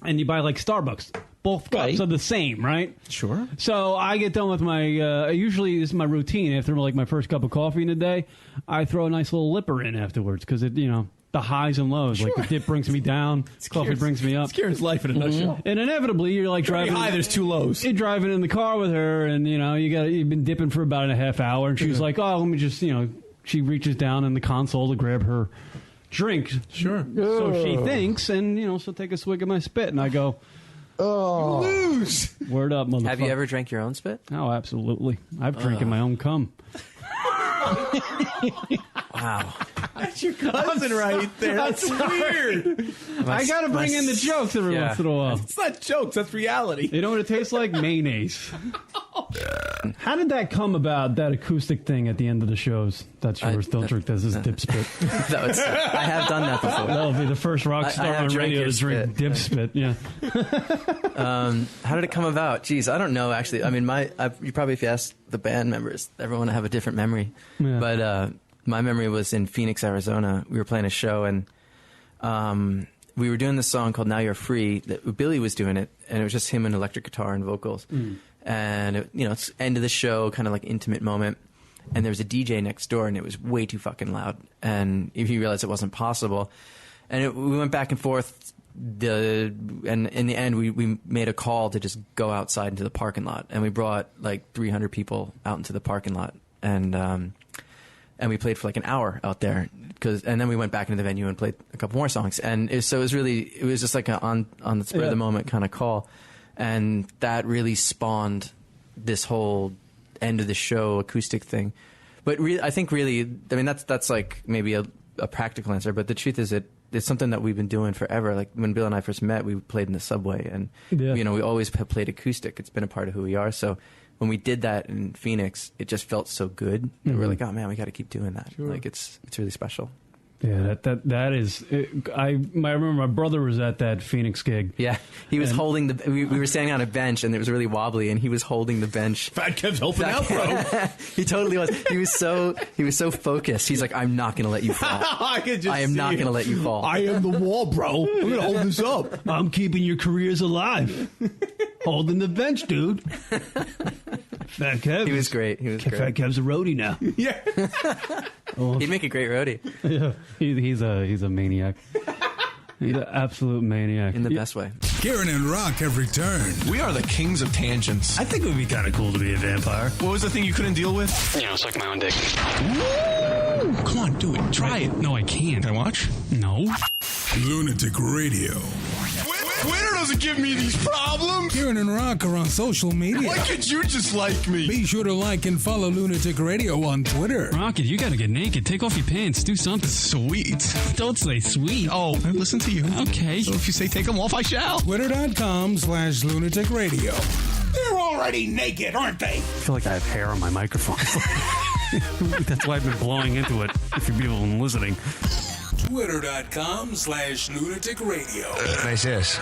and you buy like Starbucks. Both cups are the same, right? Sure. So I get done with my. Usually, this is my routine. After like my first cup of coffee in the day, I throw a nice little lipper in afterwards because it, the highs and lows. Sure. Like the dip brings me down, coffee brings me up. It's Kieran's life in a nutshell. And inevitably, you're like driving. High, there's two lows. You're driving in the car with her, and you've been dipping for about a half hour, and she's like, "Oh, let me just," she reaches down in the console to grab her drink. Sure. So she thinks, and she'll take a swig of my spit, and I go, "Oh, lose." Word up, motherfucker. Have you ever drank your own spit? Oh, absolutely. I've drinking my own cum. Wow. That's your cousin right there. That's weird. I got to bring in the jokes every once in a while. It's not jokes. That's reality. You know what it tastes like? Mayonnaise. How did that come about, that acoustic thing at the end of the shows? That's yours. Don't drink this. This is dip spit. I have done that before. That'll be the first rock star on radio to drink dip spit. Yeah. How did it come about? Jeez, I don't know, actually. I mean, you probably, if you ask the band members, everyone will have a different memory. Yeah. But my memory was in Phoenix, Arizona. We were playing a show, and we were doing this song called Now You're Free. Billy was doing it, and it was just him and electric guitar and vocals. And, it's end of the show, kind of like intimate moment. And there was a DJ next door, and it was way too fucking loud. And he realized it wasn't possible. And we went back and forth. And in the end, we made a call to just go outside into the parking lot. And we brought like 300 people out into the parking lot. And we played for like an hour out there. And then we went back into the venue and played a couple more songs. And it was just like on the spur of the moment kind of call. And that really spawned this whole end of the show acoustic thing. But I think that's like maybe a practical answer. But the truth is it's something that we've been doing forever. Like when Bill and I first met, we played in the subway. And, we always have played acoustic. It's been a part of who we are. So when we did that in Phoenix, it just felt so good. And we're like, oh, man, we got to keep doing that. Sure. Like it's really special. Yeah, that is. I remember my brother was at that Phoenix gig. Yeah, he was holding the. We were standing on a bench and it was really wobbly, and he was holding the bench. Fat Kev's helping out, bro. He totally was. He was so focused. He's like, I'm not going to let you fall. I am not going to let you fall. I am the wall, bro. I'm going to hold this up. I'm keeping your careers alive. Holding the bench, dude. Fat Kev. He was great. Fat Kev's a roadie now. Yeah. He'd make a great roadie. Yeah. He's a maniac. He's an absolute maniac. In the best way. Kieran and Rock have returned. We are the kings of tangents. I think it would be kind of cool to be a vampire. What was the thing you couldn't deal with? Suck my own dick. Woo! Come on, do it. Try it. No, I can't. Can I watch? No. Lunatic Radio. Twitter doesn't give me these problems. Kieran and Rock are on social media. Why could you just like me? Be sure to like and follow Lunatic Radio on Twitter. Rocket, you gotta get naked. Take off your pants. Do something. Sweet. Don't say sweet. Oh, I listen to you. Okay. So if you say take them off, I shall. Twitter.com/Lunatic Radio. They're already naked, aren't they? I feel like I have hair on my microphone. That's why I've been blowing into it, if you people are listening. Twitter.com/Lunatic Radio. Nice this.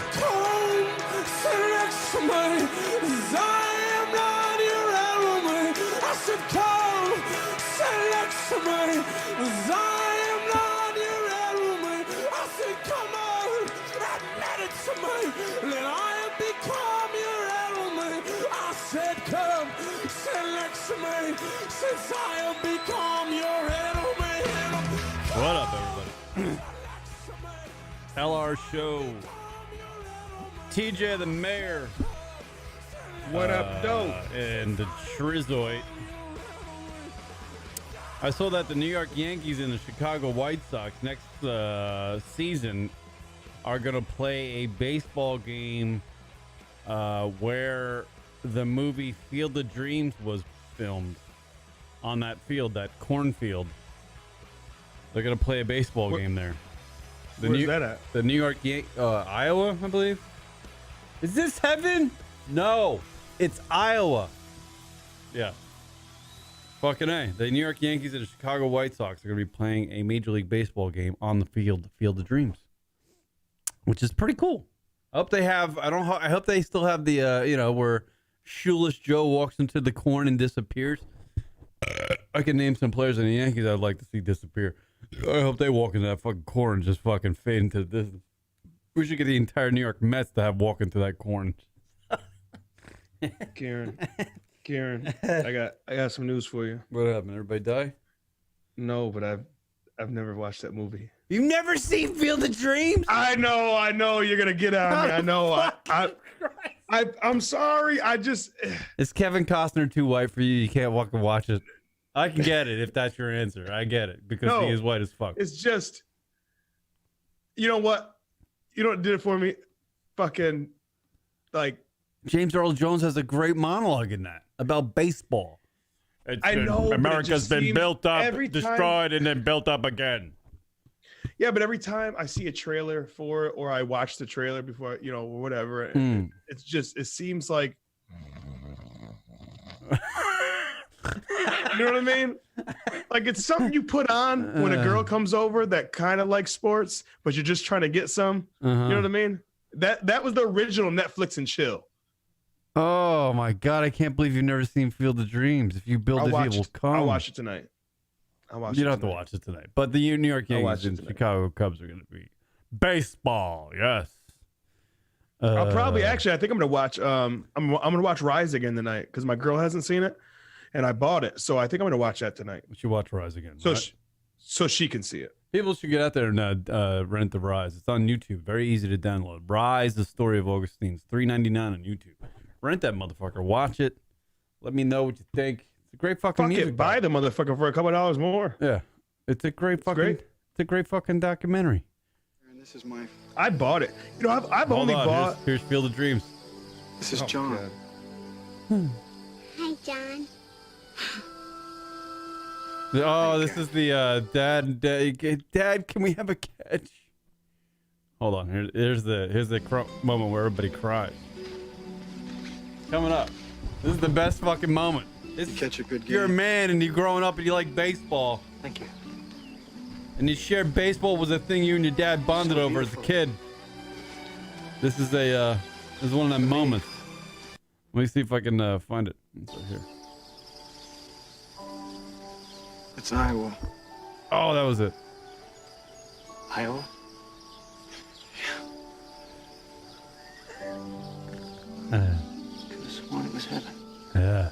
since I have become your enemy. What up, everybody? LR Show. TJ the Mayor. What up, dope? And the Trizoid. I saw that the New York Yankees and the Chicago White Sox next season are going to play a baseball game where the movie Field of Dreams was filmed on that field, that cornfield. They're going to play a baseball game there. Where's that at? The New York Iowa, I believe. Is this heaven? No, it's Iowa. Yeah. Fucking A. The New York Yankees and the Chicago White Sox are going to be playing a Major League Baseball game on the field, the Field of Dreams, which is pretty cool. I hope they have, I hope they still have the, where Shoeless Joe walks into the corn and disappears. I can name some players in the Yankees I'd like to see disappear. I hope they walk into that fucking corn and just fucking fade into the distance. We should get the entire New York Mets to have walk into that corn. Karen, I got some news for you. What happened? Everybody die? No, but I've never watched that movie. You've never seen Field of Dreams? I know you're gonna get on me. I know. I'm sorry. Is Kevin Costner too white for you? You can't walk and watch it. I can get it if that's your answer. I get it because he is white as fuck. It's just, you know what? You know what did it for me? Fucking, like, James Earl Jones has a great monologue in that about baseball. I know America's been built up, destroyed, and then built up again. Yeah, but every time I see a trailer for it, or I watch the trailer before, or whatever, it's just, it seems like, you know what I mean? Like, it's something you put on when a girl comes over that kind of likes sports, but you're just trying to get some. You know what I mean? That was the original Netflix and chill. Oh my God! I can't believe you've never seen Field of Dreams. If you build it, it will come. I'll watch it tonight. You don't have to watch it tonight. But the New York Yankees and Chicago Cubs are going to be baseball. Yes. I'll probably I think I'm going to watch. I'm going to watch Rise again tonight because my girl hasn't seen it, and I bought it, so I think I'm going to watch that tonight. We should watch Rise again. So she can see it. People should get out there and rent the Rise. It's on YouTube. Very easy to download. Rise: The Story of Augustine. It's $3.99 on YouTube. Rent that motherfucker. Watch it. Let me know what you think. It's a great fucking music. Buy the motherfucker for a couple of dollars more. Yeah, it's a great fucking. It's a great fucking documentary. And this is my. I bought it. I've only bought. Here's Field of Dreams. This is John. Hi, John. Oh, this is the Dad, can we have a catch? Hold on. Here's the moment where everybody cries. Coming up. This is the best fucking moment. Catch a good game. You're a man and you're growing up and you like baseball. Thank you. And you shared baseball was a thing you and your dad bonded over as a kid. This is one of them moments. Let me see if I can find it. It's right here. It's Iowa. Oh, that was it. Iowa? Could have sworn it was heaven. Yeah.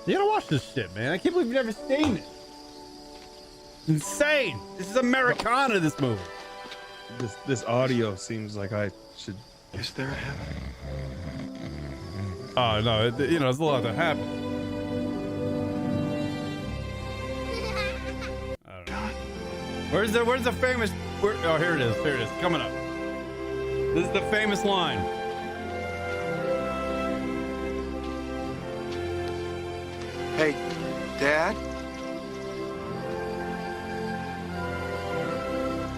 You gotta watch this shit, man. I can't believe you've never seen it. It's insane. This is Americana, this movie. This audio seems like I should. Is there a heaven? Oh, no. There's a lot that happens. I don't know. Where's the famous... oh, here it is. Here it is. Coming up. This is the famous line. Hey, Dad?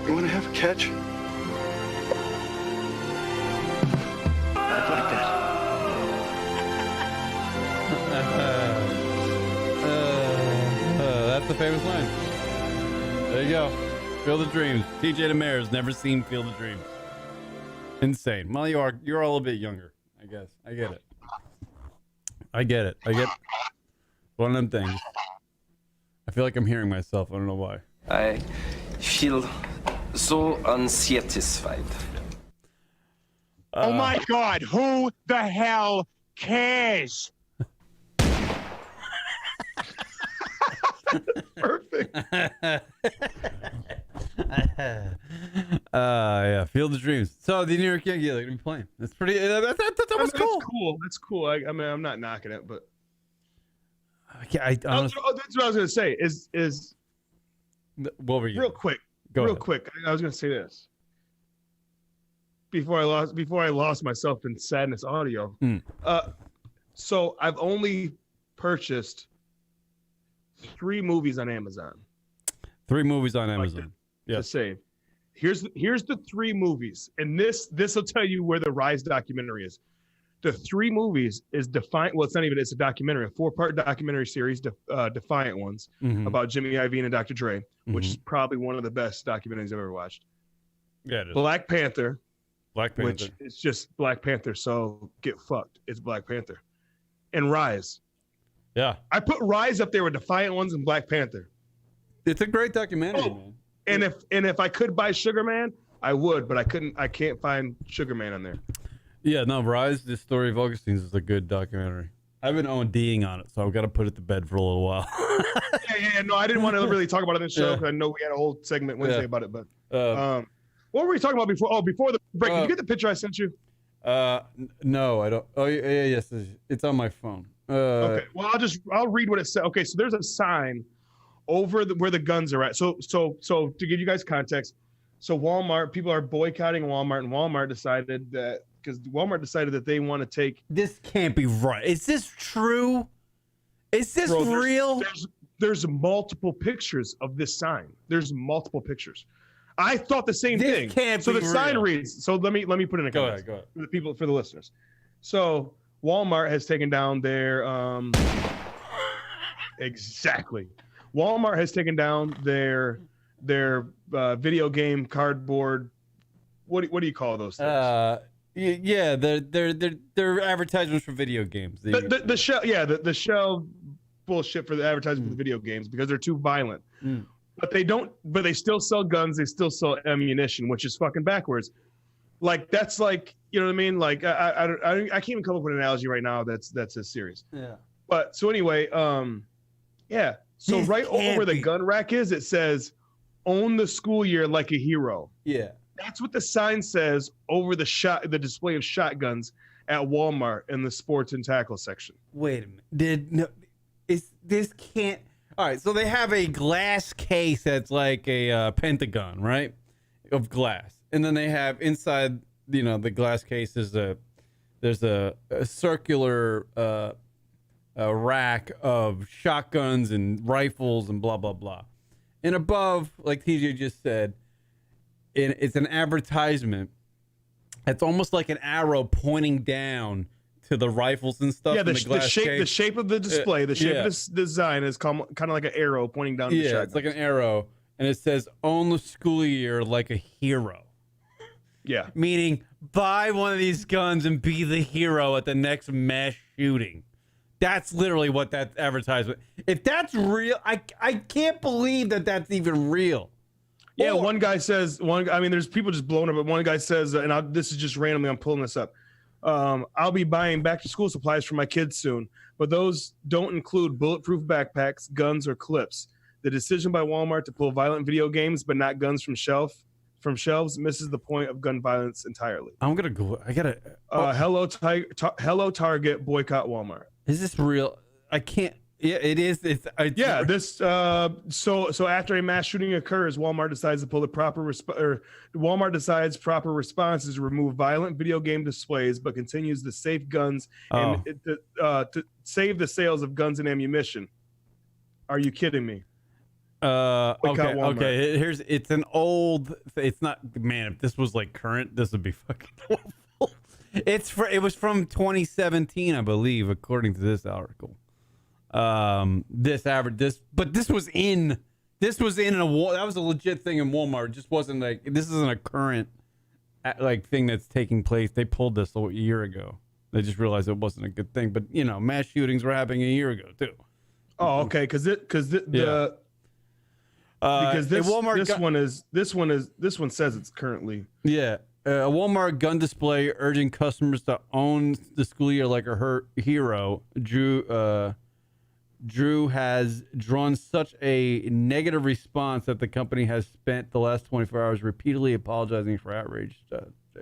You want to have a catch? I'd like that. That's the famous line. There you go. Field of Dreams. TJ the Mayor's never seen Field of Dreams. Insane. Well, you're a little bit younger, I guess. I get it. One of them things. I feel like I'm hearing myself. I don't know why. I feel so unsatisfied. Oh my God, who the hell cares? Perfect. Yeah, Field of Dreams. So the New York Yankees are going to be playing. That's pretty. That was cool. That's cool. That's cool. I mean, I'm not knocking it, but I honestly, that's what I was going to say. Is what were you? Real quick. Go ahead. Quick. I was going to say this before I lost myself in sadness audio. So I've only purchased 3 movies on Amazon. 3 movies on Amazon. Yeah. To save. Here's the 3 movies, and this will tell you where the Rise documentary is. The 3 movies is Defiant. Well, it's a documentary, a 4-part documentary series, Defiant Ones, about Jimmy Iovine and Dr. Dre, which is probably one of the best documentaries I've ever watched. Yeah, it is. Black Panther. Which it's just Black Panther, so get fucked. It's Black Panther. And Rise. Yeah. I put Rise up there with Defiant Ones and Black Panther. It's a great documentary, man. And if I could buy Sugar Man, I would, but I couldn't. I can't find Sugar Man on there. Yeah, no, Rise, the story of Augustine's is a good documentary. I've been ODing on it, so I've got to put it to bed for a little while. yeah. No, I didn't want to really talk about it in the show because I know we had a whole segment Wednesday about it. But what were we talking about before? Oh, before the break. Did you get the picture I sent you? No, I don't. Oh, yeah, yes, it's on my phone. Okay, well, I'll read what it said. Okay, so there's a sign over where the guns are at. So to give you guys context, so Walmart, people are boycotting Walmart, and Walmart decided that they want to take. This can't be right. Is this true? Is this real? There's multiple pictures of this sign. There's multiple pictures. I thought the same thing. Can't so be the real. Sign reads. So let me put it in a context. Go ahead. For the listeners. So Walmart has taken down their exactly. Walmart has taken down their video game cardboard. What do you call those things? Yeah, they're advertisements for video games. The shell, the shell bullshit for the advertisement for the video games because they're too violent. But they still sell guns. They still sell ammunition, which is fucking backwards. Like that's like, you know what I mean? Like I can't even come up with an analogy right now that's as serious. Yeah. But so anyway, yeah. So This right over can't where the be. gun rack is, it says, "Own the school year like a hero." Yeah. That's what the sign says over the display of shotguns at Walmart in the sports and tackle section. Wait a minute. This can't. All right, so they have a glass case that's like a pentagon, right, of glass, and then they have inside, the glass case is there's a circular rack of shotguns and rifles and blah blah blah, and above, like TJ just said, it's an advertisement. It's almost like an arrow pointing down to the rifles and stuff. Yeah, in the shape of the display, the shape of this design is kind of like an arrow pointing down to the shotgun. It's like an arrow, and it says, "Own the school year like a hero." Yeah. Meaning, buy one of these guns and be the hero at the next mass shooting. That's literally what that advertisement. If that's real, I can't believe that that's even real. Yeah, one guy says, there's people just blowing up, but one guy says, this is just randomly, I'm pulling this up. I'll be buying back to school supplies for my kids soon, but those don't include bulletproof backpacks, guns, or clips. The decision by Walmart to pull violent video games, but not guns from shelves misses the point of gun violence entirely. I'm going to go. I got to. Hello Target, boycott Walmart. Is this real? I can't. Yeah, it is. So after a mass shooting occurs, Walmart decides to pull the proper response is to remove violent video game displays, but continues to save guns and to save the sales of guns and ammunition. Are you kidding me? Okay. It's an old. It's not. Man, if this was like current, this would be fucking awful. It was from 2017, I believe, according to this article. This was in that was a legit thing in Walmart. It just wasn't like, this isn't a current like thing that's taking place. They pulled this a year ago. They just realized it wasn't a good thing. But mass shootings were happening a year ago too. Oh, okay. Because this one says it's currently. Yeah. A Walmart gun display urging Drew has drawn such a negative response that the company has spent the last 24 hours repeatedly apologizing for outrage.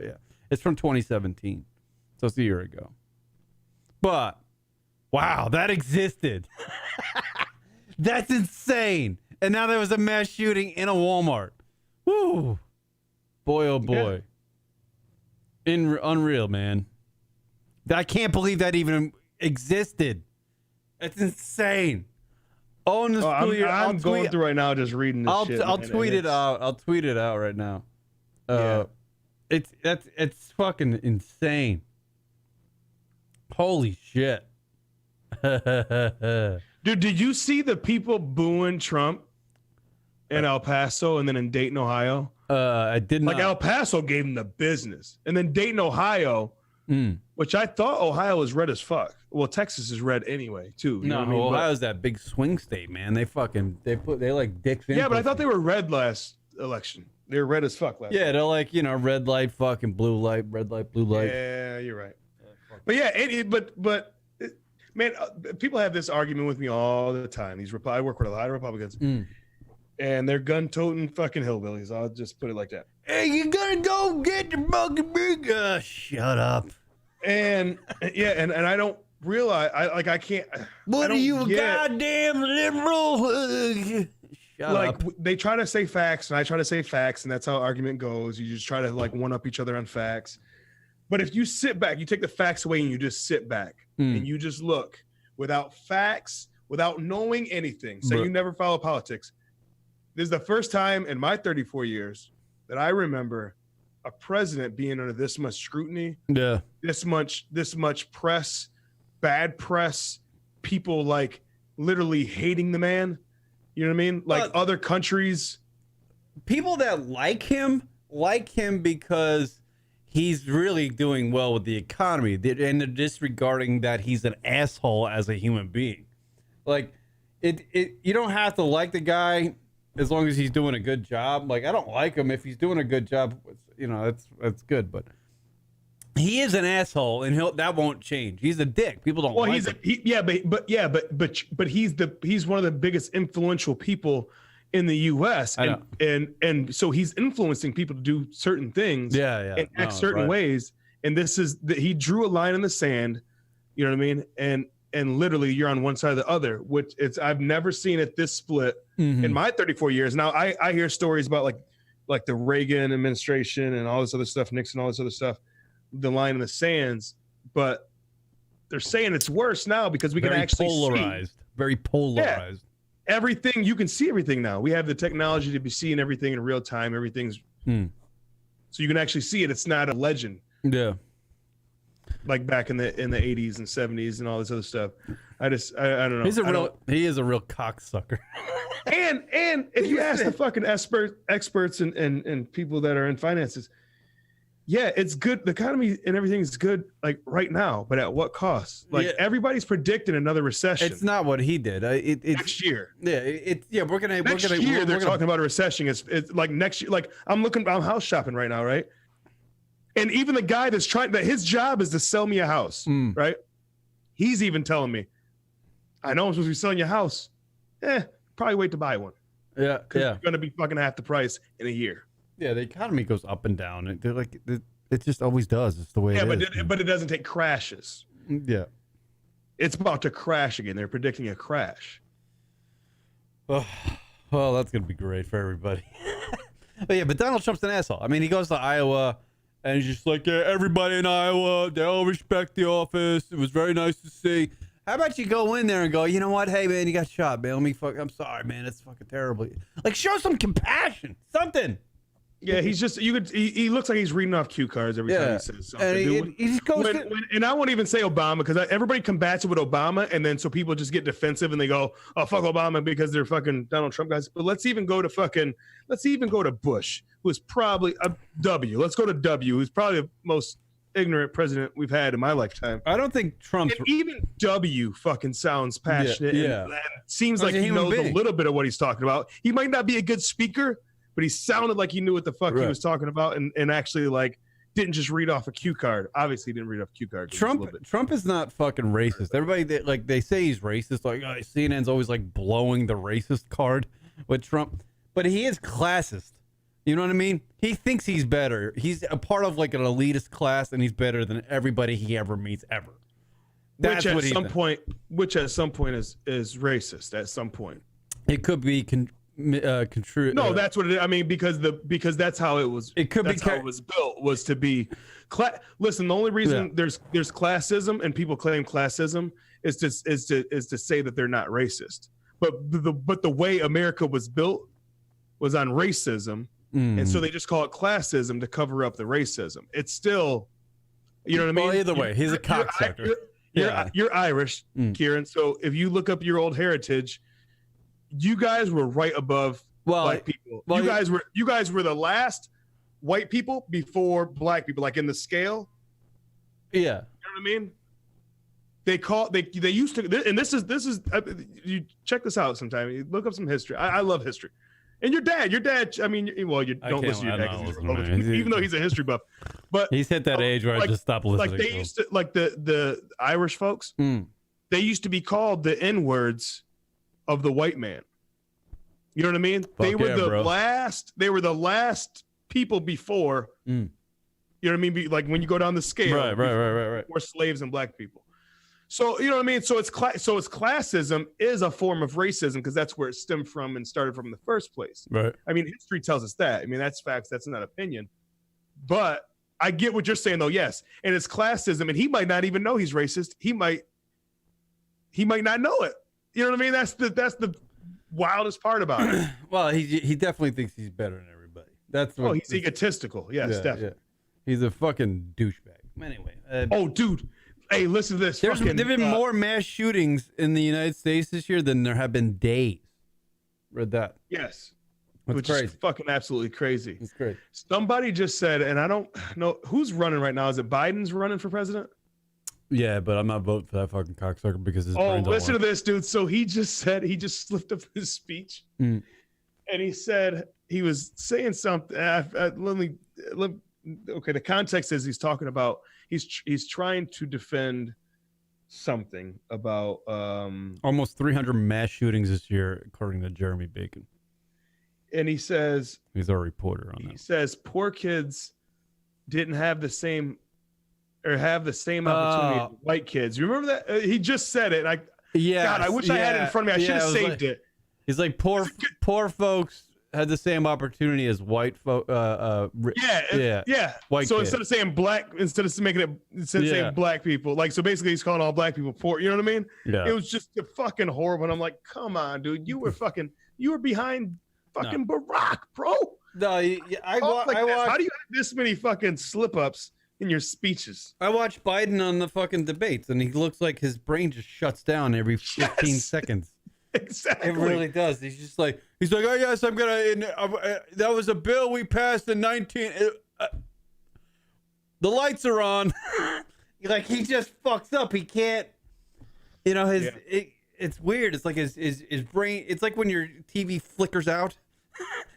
Yeah, it's from 2017, so it's a year ago. But wow, that existed. That's insane. And now there was a mass shooting in a Walmart. Woo, boy, oh boy, unreal, man. I can't believe that even existed. That's insane. Oh, in the school year, I'm going through right now, just reading this shit. I'll tweet it out. I'll tweet it out right now. It's fucking insane. Holy shit. Dude, did you see the people booing Trump in El Paso and then in Dayton, Ohio? I did not. Like El Paso gave him the business, and then Dayton, Ohio, which I thought Ohio was red as fuck. Well, Texas is red anyway too. You know what I mean? Ohio's that big swing state, man. They like dicks in. Yeah, but I thought they were red last election. They were red as fuck last. Yeah, they're like, red light, fucking blue light, red light, blue light. Yeah, you're right. But yeah, man, people have this argument with me all the time. I work with a lot of Republicans, and they're gun-toting fucking hillbillies. I'll just put it like that. Hey, you gotta go get the fucking big. Shut up. And yeah, and I don't realize. I can't. What are you, a goddamn liberal? Shut up. They try to say facts, and I try to say facts, and that's how argument goes. You just try to one up each other on facts. But if you sit back, you take the facts away and you just sit back and you just look without facts, without knowing anything. So you never follow politics. This is the first time in my 34 years that I remember a president being under this much scrutiny. Yeah. This much press, bad press, people literally hating the man. You know what I mean? Other countries. People that like him because he's really doing well with the economy, and they're disregarding that he's an asshole as a human being. You don't have to like the guy as long as he's doing a good job. I don't like him if he's doing a good job. That's good, but he is an asshole, and that won't change. He's a dick. People don't. Well, like but he's one of the biggest influential people in the U.S. and so he's influencing people to do certain things, and act certain ways. And he drew a line in the sand, you know what I mean? And literally, you're on one side or the other. Which I've never seen it this split in my 34 years. Now I hear stories about like the Reagan administration and all this other stuff, Nixon, all this other stuff, the line in the sands. But they're saying it's worse now because we can actually very polarized. Yeah. Everything, you can see everything now. We have the technology to be seeing everything in real time. Everything's so you can actually see it. It's not a legend. Yeah, like back in the 80s and 70s and all this other stuff. I don't know. He is a real cocksucker. and if you ask the fucking experts and people that are in finances, yeah, it's good. The economy and everything is good right now, but at what cost? Everybody's predicting another recession. It's not what he did. It's next year. Yeah, we're gonna they're talking about a recession. It's like next year. I'm house shopping right now, right? And even the guy that's his job is to sell me a house, right? He's even telling me, I know I'm supposed to be selling you a house. Probably wait to buy one. Yeah. It's gonna be fucking half the price in a year. Yeah, the economy goes up and down. It just always does. It's the way it is. But it doesn't take crashes. Yeah. It's about to crash again. They're predicting a crash. Oh, well, that's going to be great for everybody. But Donald Trump's an asshole. I mean, he goes to Iowa, and he's just like, yeah, everybody in Iowa, they all respect the office. It was very nice to see. How about you go in there and go, you know what? Hey, man, you got shot, man. I'm sorry, man. It's fucking terrible. Show some compassion. Something. Yeah, he's just he looks like he's reading off cue cards every time he says something. And he just goes and I won't even say Obama because everybody combats it with Obama, and then so people just get defensive and they go, oh, fuck Obama because they're fucking Donald Trump guys. But let's even go to Bush, who is probably a W. Let's go to W, who's probably the most ignorant president we've had in my lifetime. I don't think Trump's... And even W fucking sounds passionate. Yeah. And seems like he knows a little bit of what he's talking about. He might not be a good speaker, but he sounded like he knew what the fuck he was talking about and actually didn't just read off a cue card. Obviously, he didn't read off a cue card. Trump is not fucking racist. Everybody they say he's racist. Like CNN's always like blowing the racist card with Trump, but he is classist. You know what I mean? He thinks he's better. He's a part of like an elitist class, and he's better than everybody he ever meets ever. Which at some point is racist. At some point, it could be No, that's what it is. I mean, because that's how it was. It could that's be how it was built, was to be. Listen, the only reason there's classism and people claim classism is to say that they're not racist. But the way America was built was on racism, and so they just call it classism to cover up the racism. It's still, you know what I mean? Well, either way, he's a cocksucker. You're Irish, Kieran. So if you look up your old heritage, you guys were right above white people. You guys were the last white people before black people, like in the scale. Yeah, you know what I mean. They used to, and this is you check this out sometime. You look up some history. I love history. And your dad. I mean, well, you don't listen to your dad, even though he's a history buff. But he's hit that age where I just stopped listening. Like they used to, like the Irish folks, they used to be called the N-words of the white man. You know what I mean? They were the last people before. You know what I mean? Like when you go down the scale, right. We're slaves and black people. So you know what I mean? So it's classism is a form of racism because that's where it stemmed from and started from in the first place. Right. I mean, history tells us that. I mean, that's facts. That's not opinion. But I get what you're saying, though. Yes, and it's classism, and he might not even know he's racist. He might not know it. You know what I mean? That's the wildest part about it. Well, he definitely thinks he's better than everybody. That's what. Oh, he's egotistical. Yes, definitely. Yeah. He's a fucking douchebag. Anyway. Dude. Hey, listen to this. There've been more mass shootings in the United States this year than there have been days. Read that. Yes. Which is fucking absolutely crazy. It's crazy. Somebody just said, and I don't know who's running right now. Is it Biden's running for president? Yeah, but I'm not voting for that fucking cocksucker because his brain don't listen work. to this, dude. So he just slipped up his speech, and he said he was saying something. Okay, the context is he's talking about he's trying to defend something about almost 300 mass shootings this year, according to Jeremy Bacon. And he says he's our reporter on that. He says poor kids didn't have the same opportunity as white kids. You remember that? He just said it. God, I wish I had it in front of me. I should have saved it. He's like poor folks had the same opportunity as white folk. White. So kids. instead of saying black people, like, so basically he's calling all black people poor. You know what I mean? Yeah. It was just fucking horrible. And I'm like, come on, dude, you were behind fucking Barack, bro. No, How do you have this many fucking slip ups in your speeches? I watched Biden on the fucking debates, and he looks like his brain just shuts down every 15 seconds. Exactly. It really does. He's like, oh yes, I'm gonna. That was a bill we passed in 19. The lights are on. Like he just fucks up. He can't. You know it's weird. It's like his brain. It's like when your TV flickers out,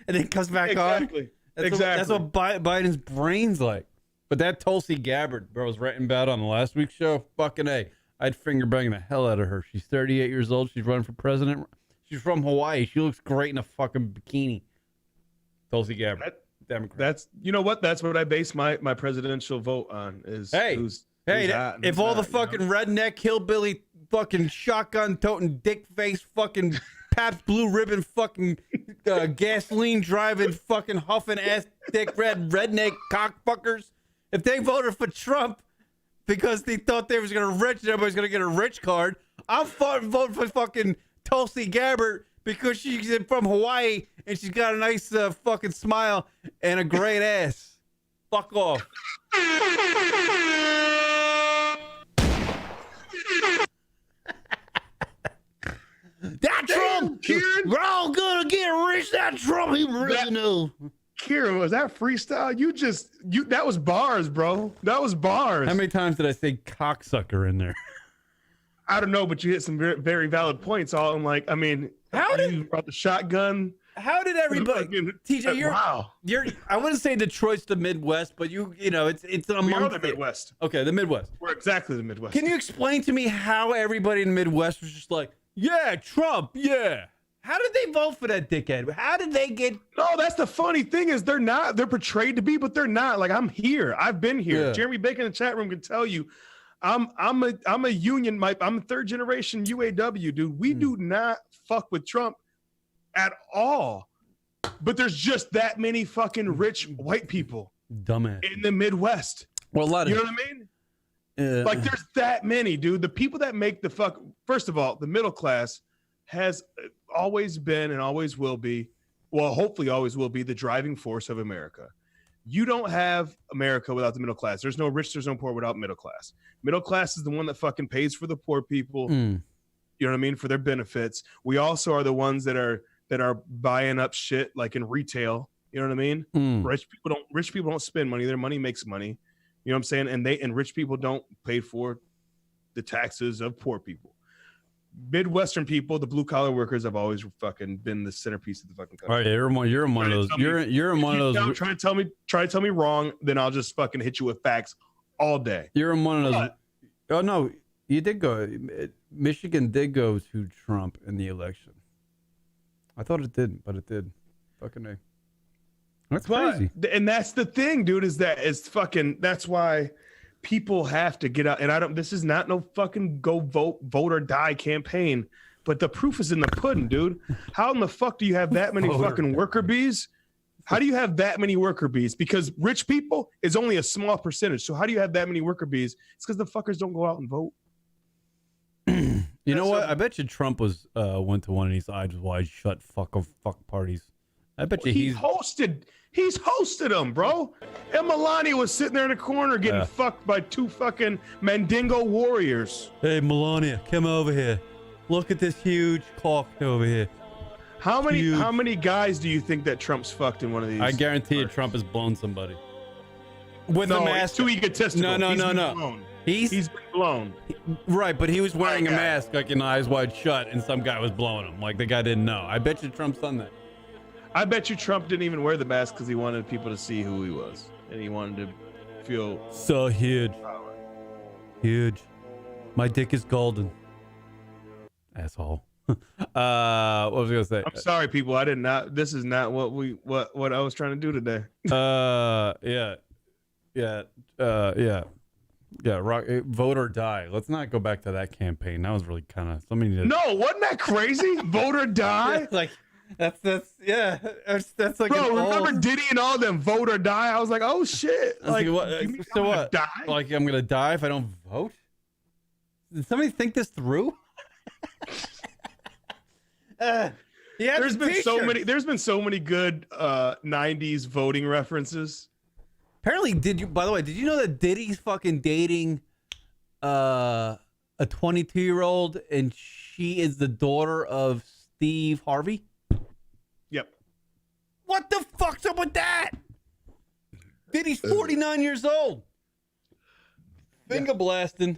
and then comes back on. That's what Biden's brain's like. But that Tulsi Gabbard, bro, was writing about on the last week's show. Fucking A. I'd finger bang the hell out of her. She's 38 years old. She's running for president. She's from Hawaii. She looks great in a fucking bikini. Tulsi Gabbard, Democrat. That's, you know what? That's what I base my presidential vote on. Is who's hot and if all the fucking redneck hillbilly fucking shotgun toting dick face fucking Pabst Blue Ribbon fucking gasoline driving fucking huffing ass dick redneck cockfuckers, if they voted for Trump because they thought they was gonna everybody's gonna get a rich card, I'm voting for fucking Tulsi Gabbard because she's from Hawaii and she's got a nice fucking smile and a great ass. Fuck off. That Trump, Kieran, we're all gonna get rich. That Trump, he really knew. Kieran, was that freestyle? That was bars, bro. That was bars. How many times did I say cocksucker in there? I don't know, but you hit some very, very valid points. All I'm like, I mean, how did you brought the shotgun? How did everybody? TJ, you're. I wouldn't say Detroit's the Midwest, but it's among we are the Midwest. Okay, the Midwest. We're exactly the Midwest. Can you explain to me how everybody in the Midwest was just like, yeah, Trump, yeah? How did they vote for that dickhead? How did they get? No, that's the funny thing is they're not. They're portrayed to be, but they're not. Like I'm here. I've been here. Yeah. Jeremy Bacon in the chat room can tell you, I'm a union. I'm a third generation UAW dude. We do not fuck with Trump at all. But there's just that many fucking rich white people, dumbass, in the Midwest. Well, a lot of you know what I mean. Like there's that many, dude. The people that make the fuck. First of all, the middle class has always been and always will be, well, hopefully always will be the driving force of America. You don't have America without the middle class. There's no rich, there's no poor without middle class. Middle class is the one that fucking pays for the poor people, you know what I mean, for their benefits. We also are the ones that are buying up shit like in retail, you know what I mean? Rich people don't spend money, their money makes money. You know what I'm saying? And rich people don't pay for the taxes of poor people. Midwestern people, the blue collar workers, have always fucking been the centerpiece of the fucking country. All right, you're one of those. You're one of those. Try to tell me wrong, then I'll just fucking hit you with facts all day. You're in one of those. Oh no, you did go. Michigan did go to Trump in the election. I thought it didn't, but it did. Fucking A. That's crazy. And that's the thing, dude. That's why people have to get out. And this is not no fucking go vote or die campaign, but the proof is in the pudding, dude. How in the fuck do you have that many fucking worker bees? How do you have that many worker bees? Because rich people is only a small percentage. So how do you have that many worker bees? It's because the fuckers don't go out and vote. You know what? I bet you Trump went to one of these eyes wide shut fuck parties. I bet you he's hosted them, bro. And Melania was sitting there in the corner getting fucked by two fucking Mandingo warriors. Hey, Melania, come over here. Look at this huge cock over here. How many guys do you think that Trump's fucked in one of these? I guarantee you Trump has blown somebody. With a mask. He's too egotistical. No. He's been blown. Right, but he was wearing a mask like in eyes wide shut, and some guy was blowing him. Like the guy didn't know. I bet you Trump's done that. I bet you Trump didn't even wear the mask because he wanted people to see who he was. And he wanted to feel so huge. Huge. My dick is golden. Asshole. What was I gonna say? I'm sorry, people. I did not. This is not what I was trying to do today. Yeah. Vote or die. Let's not go back to that campaign. That was really kind of somebody. No, wasn't that crazy? Vote or die. Like that's like. Bro, remember Diddy and all them vote or die? I was like, oh shit. Like, so what? Die? Like I'm gonna die if I don't vote? Did somebody think this through? There's been so many good 90s voting references. Apparently, by the way, did you know that Diddy's fucking dating a 22-year-old and she is the daughter of Steve Harvey? Yep. What the fuck's up with that? Diddy's 49 years old. Finger blasting.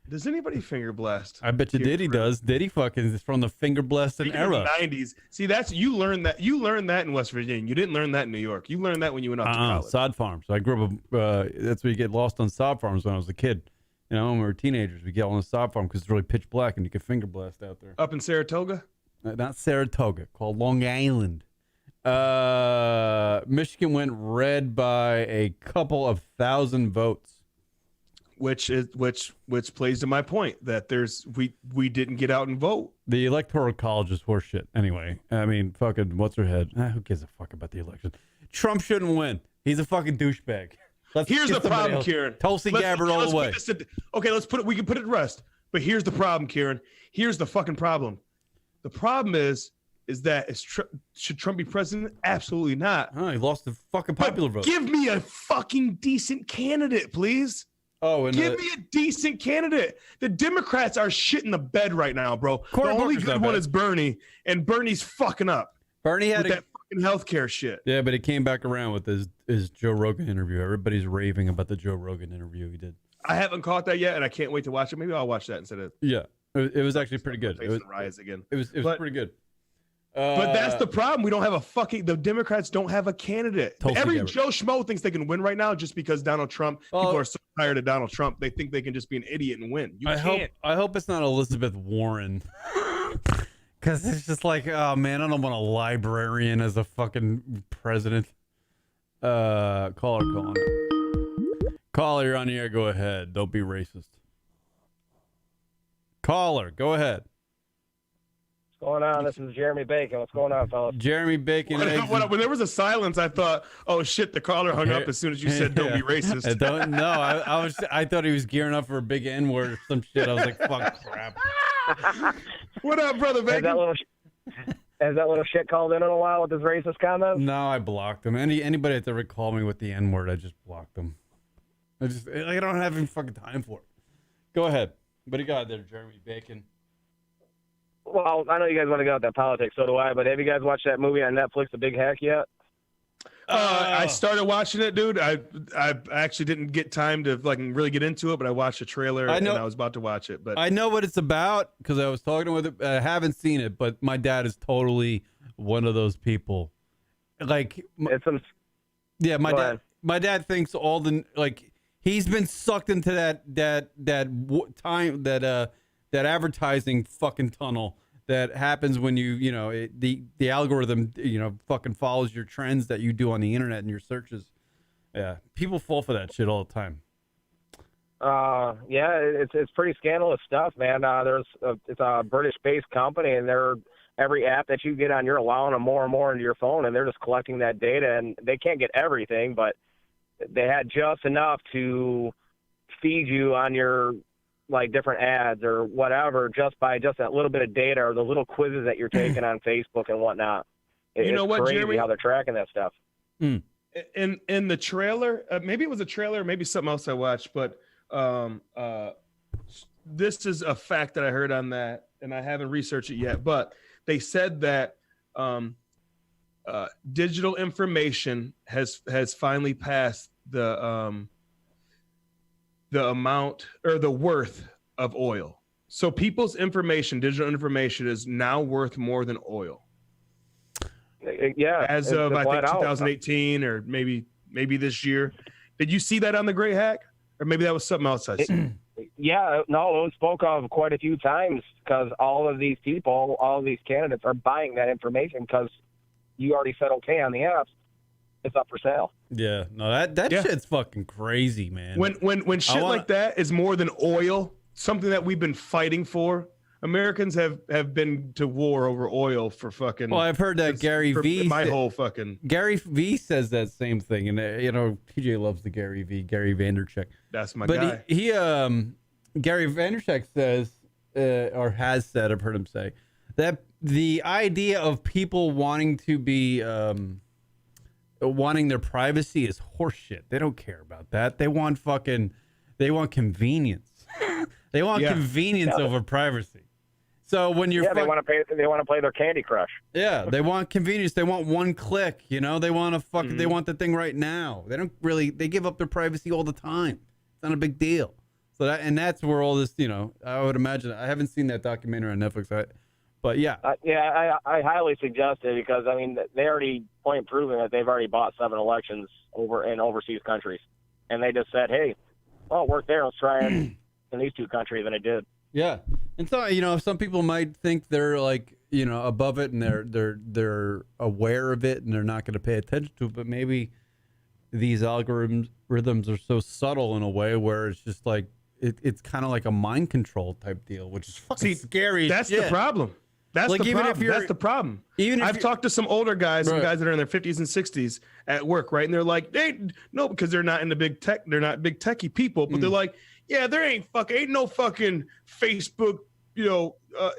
Does anybody finger blast? I bet you Diddy does. Diddy fucking is from the finger blasting era. 90s. See, you learned that in West Virginia. You didn't learn that in New York. You learned that when you went off to college. Sod farms. I grew up. That's where you get lost on sod farms when I was a kid. You know, when we were teenagers, we get on a sod farm because it's really pitch black and you can finger blast out there. Up in Saratoga? Not Saratoga, called Long Island. Michigan went red by a couple of thousand votes. Which plays to my point that we didn't get out and vote. The electoral college is horseshit. Anyway, I mean, fucking what's her head? Who gives a fuck about the election? Trump shouldn't win. He's a fucking douchebag. Here's the problem, Kieran. Tulsi Gabbard all the way. We can put it to rest. But here's the problem, Kieran. Here's the fucking problem. The problem is that should Trump be president? Absolutely not. Oh, he lost the fucking popular vote. Give me a fucking decent candidate, please. Give me a decent candidate. The Democrats are shitting the bed right now, bro. The only good one is Bernie, and Bernie's fucking up. Bernie had that fucking healthcare shit. Yeah, but he came back around with his Joe Rogan interview. Everybody's raving about the Joe Rogan interview he did. I haven't caught that yet, and I can't wait to watch it. Maybe I'll watch that instead of. Yeah. It was actually pretty good. It was riots again. It was pretty good. But that's the problem. We don't have the Democrats don't have a candidate. Every Joe Schmo thinks they can win right now just because Donald Trump, people are so tired of Donald Trump, they think they can just be an idiot and win. You can't. I hope it's not Elizabeth Warren. Because it's just like, oh man, I don't want a librarian as a fucking president. Caller, you're on the air. Go ahead. Don't be racist. Caller, go ahead. What's going on? This is Jeremy Bacon. What's going on, fellas? Jeremy Bacon. When there was a silence, I thought, "Oh shit!" The caller hung up as soon as you said, "Don't be racist." I thought he was gearing up for a big N word or some shit. I was like, "Fuck, crap." What up, brother Bacon? Has that little shit called in a while with his racist comments? No, I blocked him. Anybody that ever called me with the N word, I just blocked them. I don't have any fucking time for it. Go ahead. What do you got there, Jeremy Bacon? Well, I know you guys want to get out that politics, so do I, but have you guys watched that movie on Netflix, The Big Hack, yet? I started watching it, dude. I actually didn't get time to really get into it, but I watched the trailer and I was about to watch it. But I know what it's about because I was talking with it. I haven't seen it, but my dad is totally one of those people. My dad thinks all the he's been sucked into that advertising fucking tunnel that happens when the algorithm fucking follows your trends that you do on the internet and your searches. Yeah, people fall for that shit all the time. Yeah, it's pretty scandalous stuff, man. It's a British-based company, and every app that you get on, you're allowing them more and more into your phone, and they're just collecting that data, and they can't get everything, but they had just enough to feed you on your different ads or whatever just by that little bit of data or the little quizzes that you're taking on Facebook and whatnot. It's crazy, Jeremy, how they're tracking that stuff. In the trailer, maybe it was a trailer, maybe something else I watched, but this is a fact that I heard on that, and I haven't researched it yet, but they said that digital information has finally passed the amount or the worth of oil. So people's information, digital information, is now worth more than oil. Yeah. As of I think 2018 or maybe this year. Did you see that on the Great Hack? Or maybe that was something else I saw. Yeah, no, it was spoke of quite a few times because all of these people, all of these candidates are buying that information because you already said okay on the apps. It's up for sale. Yeah, no, that shit's fucking crazy, man. When shit like that is more than oil, something that we've been fighting for. Americans have been to war over oil for fucking. Well, I've heard that Gary V. Gary V. says that same thing, and TJ loves the Gary Vaynerchuk. That's my guy. He Gary Vaynerchuk says, or has said, I've heard him say, that the idea of people wanting to be wanting their privacy is horseshit. They don't care about that. They want convenience. They want convenience over privacy. So when you're they want to play their Candy Crush. Yeah, they want convenience. They want one click. They want to They want the thing right now. They don't really. They give up their privacy all the time. It's not a big deal. So that's where all this. I would imagine. I haven't seen that documentary on Netflix. But yeah. I highly suggest it because they already point proving that they've already bought 7 elections over in overseas countries, and they just said, hey, well, it worked there. Let's try it in these 2 countries, and it did. Yeah, and so some people might think they're above it and they're aware of it and they're not going to pay attention to it, but maybe these algorithms are so subtle in a way where it's just it's kind of like a mind control type deal, which is fucking scary. That's the problem. That's the problem. I've talked to some older guys, some guys that are in their 50s and 60s at work, right? And they're like, no, because they're not into big tech. They're not big techie people, but they're like, yeah, there ain't no fucking Facebook,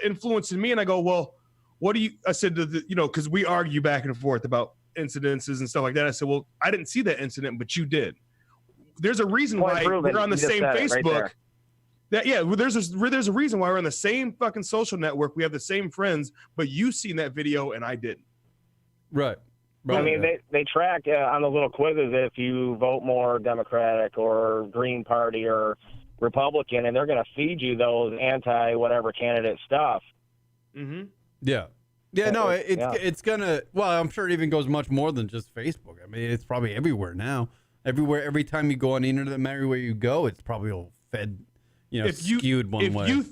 influencing me. And I go, well, what do you? I said, because we argue back and forth about incidences and stuff like that. I said, well, I didn't see that incident, but you did. There's a reason why we're on the same Facebook. There's a reason why we're on the same fucking social network. We have the same friends, but you seen that video and I didn't. Right. They track on the little quizzes if you vote more Democratic or Green Party or Republican, and they're going to feed you those anti-whatever candidate stuff. Mm-hmm. Yeah. Yeah, no, it's gonna. Well, I'm sure it even goes much more than just Facebook. I mean, it's probably everywhere now. Everywhere, every time you go on the internet, everywhere you go, it's probably all fed, skewed one way.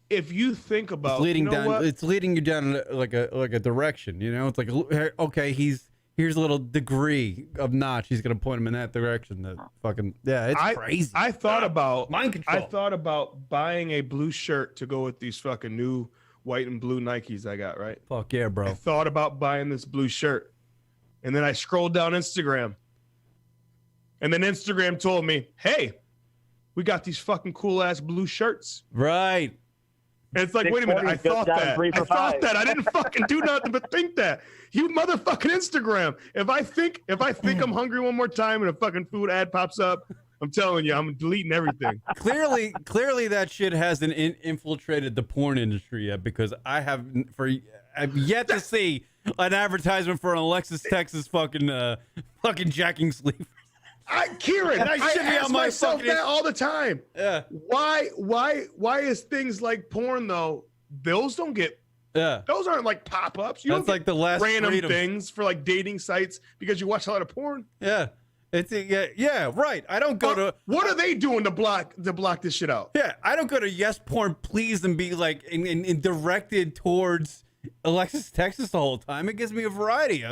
If you think about, it's leading down, what? It's leading you down like a direction. It's like, okay, here's a little degree of notch. He's gonna point him in that direction. That fucking it's crazy. I thought about mind control. I thought about buying a blue shirt to go with these fucking new white and blue Nikes I got, right? Fuck yeah, bro. I thought about buying this blue shirt. And then I scrolled down Instagram. And then Instagram told me, hey, we got these fucking cool ass blue shirts. Right. And it's like, wait a minute, I thought that. I didn't fucking do nothing but think that. You motherfucking Instagram. If I think I'm hungry one more time and a fucking food ad pops up, I'm telling you, I'm deleting everything. Clearly, that shit hasn't infiltrated the porn industry yet, because I've yet to see an advertisement for an Alexis Texas fucking jacking sleeve. Kieran, I ask myself fucking... that all the time. Yeah. Why is things like porn though? Those don't get. Yeah. Those aren't like pop-ups. You That's don't like get the last random freedom. things for like dating sites because you watch a lot of porn. Yeah. Yeah, right. I don't go to. What are they doing to block this shit out? Yeah, I don't go to Yes Porn Please and be like in directed towards Alexis Texas the whole time. It gives me a variety.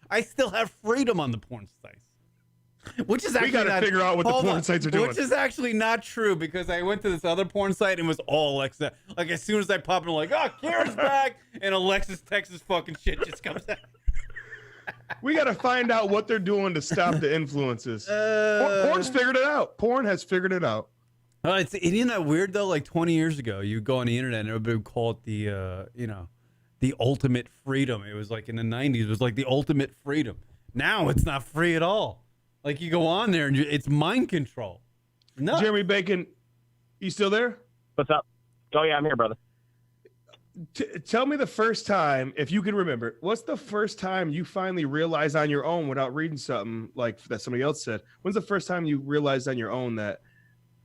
I still have freedom on the porn sites, which is actually we got to figure out what the porn sites are doing. Which is actually not true, because I went to this other porn site and it was all Alexis. Like as soon as I pop in, I'm like, oh, Kira's back, and Alexis Texas fucking shit just comes out. We got to find out what they're doing to stop the influences. Porn's figured it out. Porn has figured it out. Isn't that weird though? Like 20 years ago, you go on the internet and everybody would call it the ultimate freedom. It was like in the 90s, it was like the ultimate freedom. Now it's not free at all. Like you go on there and it's mind control. No, Jeremy Bacon, you still there? What's up? Oh yeah, I'm here, brother. Tell me the first time, if you can remember, what's the first time you finally realized on your own without reading something like that somebody else said? When's the first time you realized on your own that,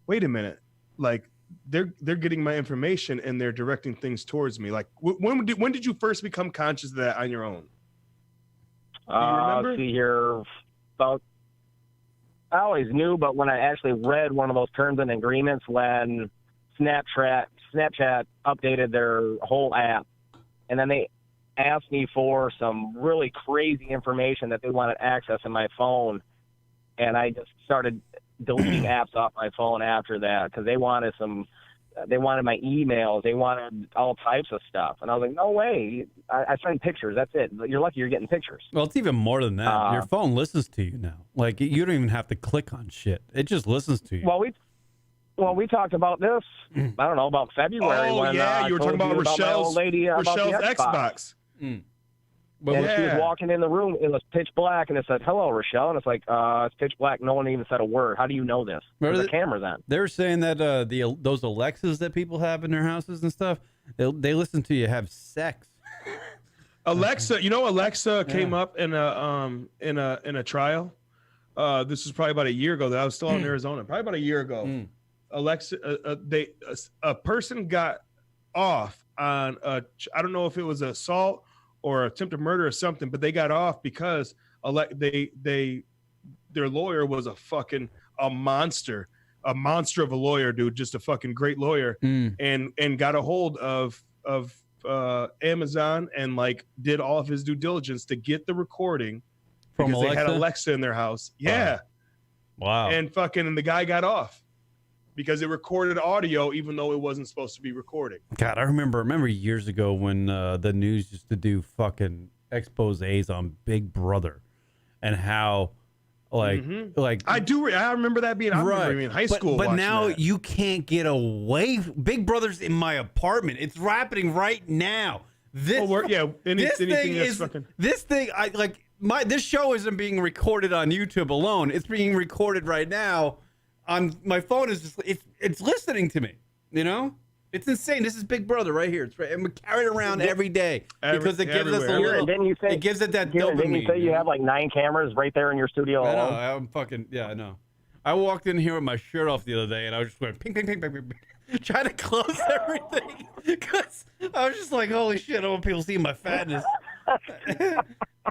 wait a minute, like they're getting my information and they're directing things towards me? Like when did you first become conscious of that on your own? Do you remember? See here, about I always knew, but when I actually read one of those terms and agreements when Snapchat updated their whole app, and then they asked me for some really crazy information that they wanted access in my phone, and I just started deleting apps off my phone after that because they wanted my emails, they wanted all types of stuff, and I was like, no way, I send pictures, that's it. You're lucky you're getting pictures. Well, it's even more than that. Your phone listens to you now. Like you don't even have to click on shit; it just listens to you. Well, we talked about this, I don't know, about February. Oh, when, yeah, you were talking about Rochelle's Xbox. And when she was walking in the room, it was pitch black, and it said, hello, Rochelle. And it's like, it's pitch black. No one even said a word. How do you know this? There's a camera then. They were saying that those Alexas that people have in their houses and stuff, they listen to you have sex. Alexa, Alexa came up in a trial. This was probably about a year ago. That I was still out in Arizona. Probably about a year ago. Alexa, a person got off on I don't know if it was assault or attempted murder or something, but they got off because their lawyer was a monster of a lawyer, dude, just a fucking great lawyer, and got a hold of Amazon and like did all of his due diligence to get the recording because they had Alexa in their house. Yeah. Wow. And the guy got off because it recorded audio even though it wasn't supposed to be recording. God, I remember years ago when the news used to do fucking exposés on Big Brother and how like I remember that being in high school. But now you can't get away. Big Brother's in my apartment. It's happening right now. This show isn't being recorded on YouTube alone. It's being recorded right now. On my phone is just it's listening to me. It's insane. This is Big Brother right here. It's right, and we carry it around every day because it gives us a little. It gives it that dopamine. Didn't you say you have like 9 cameras right there in your studio? I know. I'm fucking I know. I walked in here with my shirt off the other day, and I was just going ping, ping, ping, ping, ping, ping, trying to close everything because I was just like, holy shit, I don't want people to see my fatness.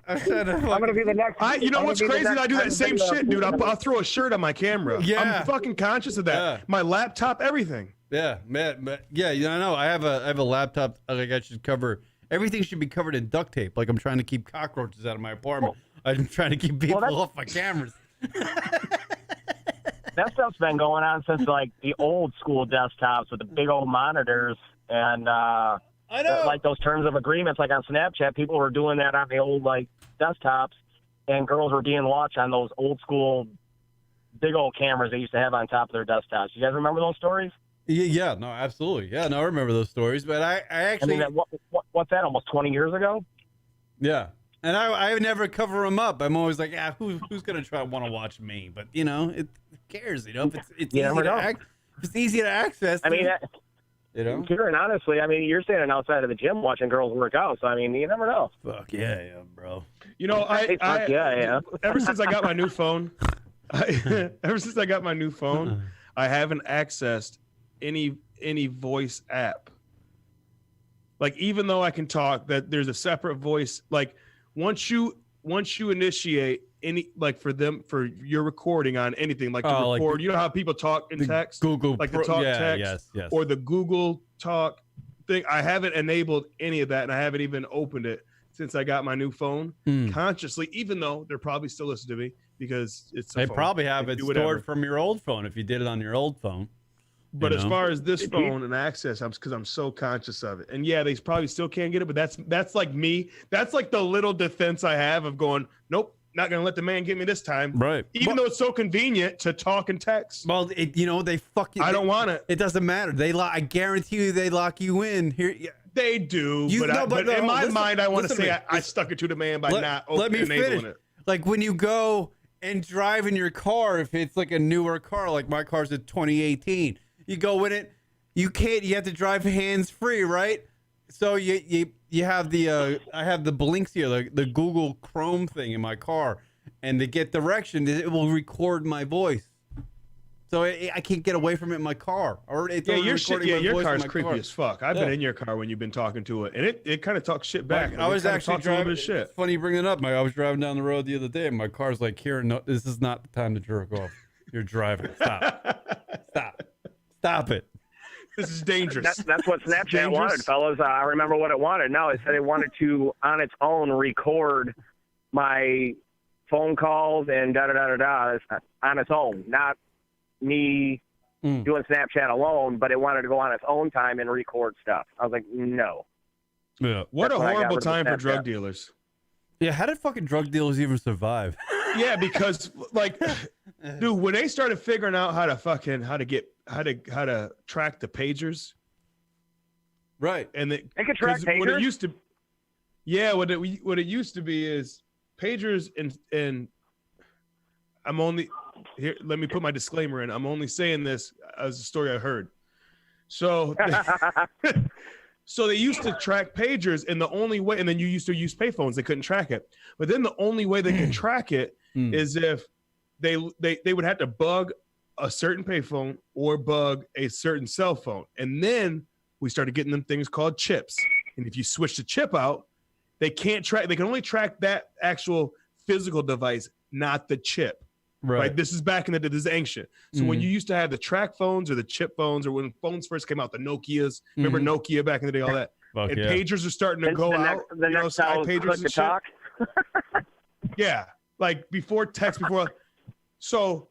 I'm gonna be the next. You know what's crazy? I do that same shit, dude. I'll throw a shirt on my camera. Yeah. I'm fucking conscious of that. Yeah. My laptop, everything. Yeah, man. Yeah, I know. I have a laptop. Like I should cover everything. Should be covered in duct tape. Like I'm trying to keep cockroaches out of my apartment. I'm trying to keep people off my cameras. That stuff's been going on since like the old school desktops with the big old monitors and I know. like those terms of agreements. Like on Snapchat, people were doing that on the old like desktops, and girls were being watched on those old school big old cameras they used to have on top of their desktops. You guys remember those stories? Yeah, no, absolutely. Yeah, no, I remember those stories. But I actually, I mean, what's that? Almost 20 years ago? Yeah, and I never cover them up. I'm always like, who's gonna want to watch me? But who cares? If it's easy to access. I mean, Kieran, honestly, I mean, you're standing outside of the gym watching girls work out, so I mean, you never know. Fuck yeah, bro. Yeah. Ever since I got my new phone, I haven't accessed any voice app. Like, even though I can talk, that there's a separate voice. Like, once you initiate any, like, for your recording on anything, like to record, you know how people talk in text, Google, like the talk text, yes, or the Google Talk thing. I haven't enabled any of that, and I haven't even opened it since I got my new phone consciously. Even though they're probably still listening to me because it's. They probably have it stored from your old phone if you did it on your old phone. But as far as this phone and access, because I'm so conscious of it. And yeah, they probably still can't get it, but that's like me. That's like the little defense I have of going, nope, not going to let the man get me this time. Right. Even though it's so convenient to talk and text. Well, they fuck you. I don't want it. It doesnn't matter. I guarantee you they lock you in. Here. They do. But in my mind, I want to say I stuck it to the man by not enabling it. Like when you go and drive in your car, if it's like a newer car, like my car's a 2018. You go in it, you have to drive hands-free, right? So you have the I have the blinks here, the Google Chrome thing in my car, and to get direction, it will record my voice. So I can't get away from it in my car. Your car's creepy as fuck. I've been in your car when you've been talking to it, and it kind of talks shit back. I was actually driving. Shit. It's funny you bring it up. I was driving down the road the other day, and my car's like, "Kieran, no, this is not the time to jerk off. You're driving. Stop it. This is dangerous. That's what Snapchat wanted, fellas. I remember what it wanted. No, it said it wanted to, on its own, record my phone calls and da-da-da-da-da on its own. Not me doing Snapchat alone, but it wanted to go on its own time and record stuff. I was like, no. Yeah. What a horrible time for drug dealers. Yeah, how did fucking drug dealers even survive? Yeah, because dude, when they started figuring out how to track the pagers, right? And they could track pagers. What it used to be is pagers and I'm only here. Let me put my disclaimer in. I'm only saying this as a story I heard. So. So they used to track pagers, and the only way, and then you used to use payphones, they couldn't track it. But then the only way they could track it is if they would have to bug a certain payphone or bug a certain cell phone. And then we started getting them things called chips. And if you switch the chip out, they can't track, they can only track that actual physical device, not the chip. Right. This is back in the day. This is ancient. So when you used to have the track phones or the chip phones, or when phones first came out, the Nokias. Remember Nokia back in the day, all that. Pagers are starting to go out. Sky pagers and shit. Yeah, like before text, before. So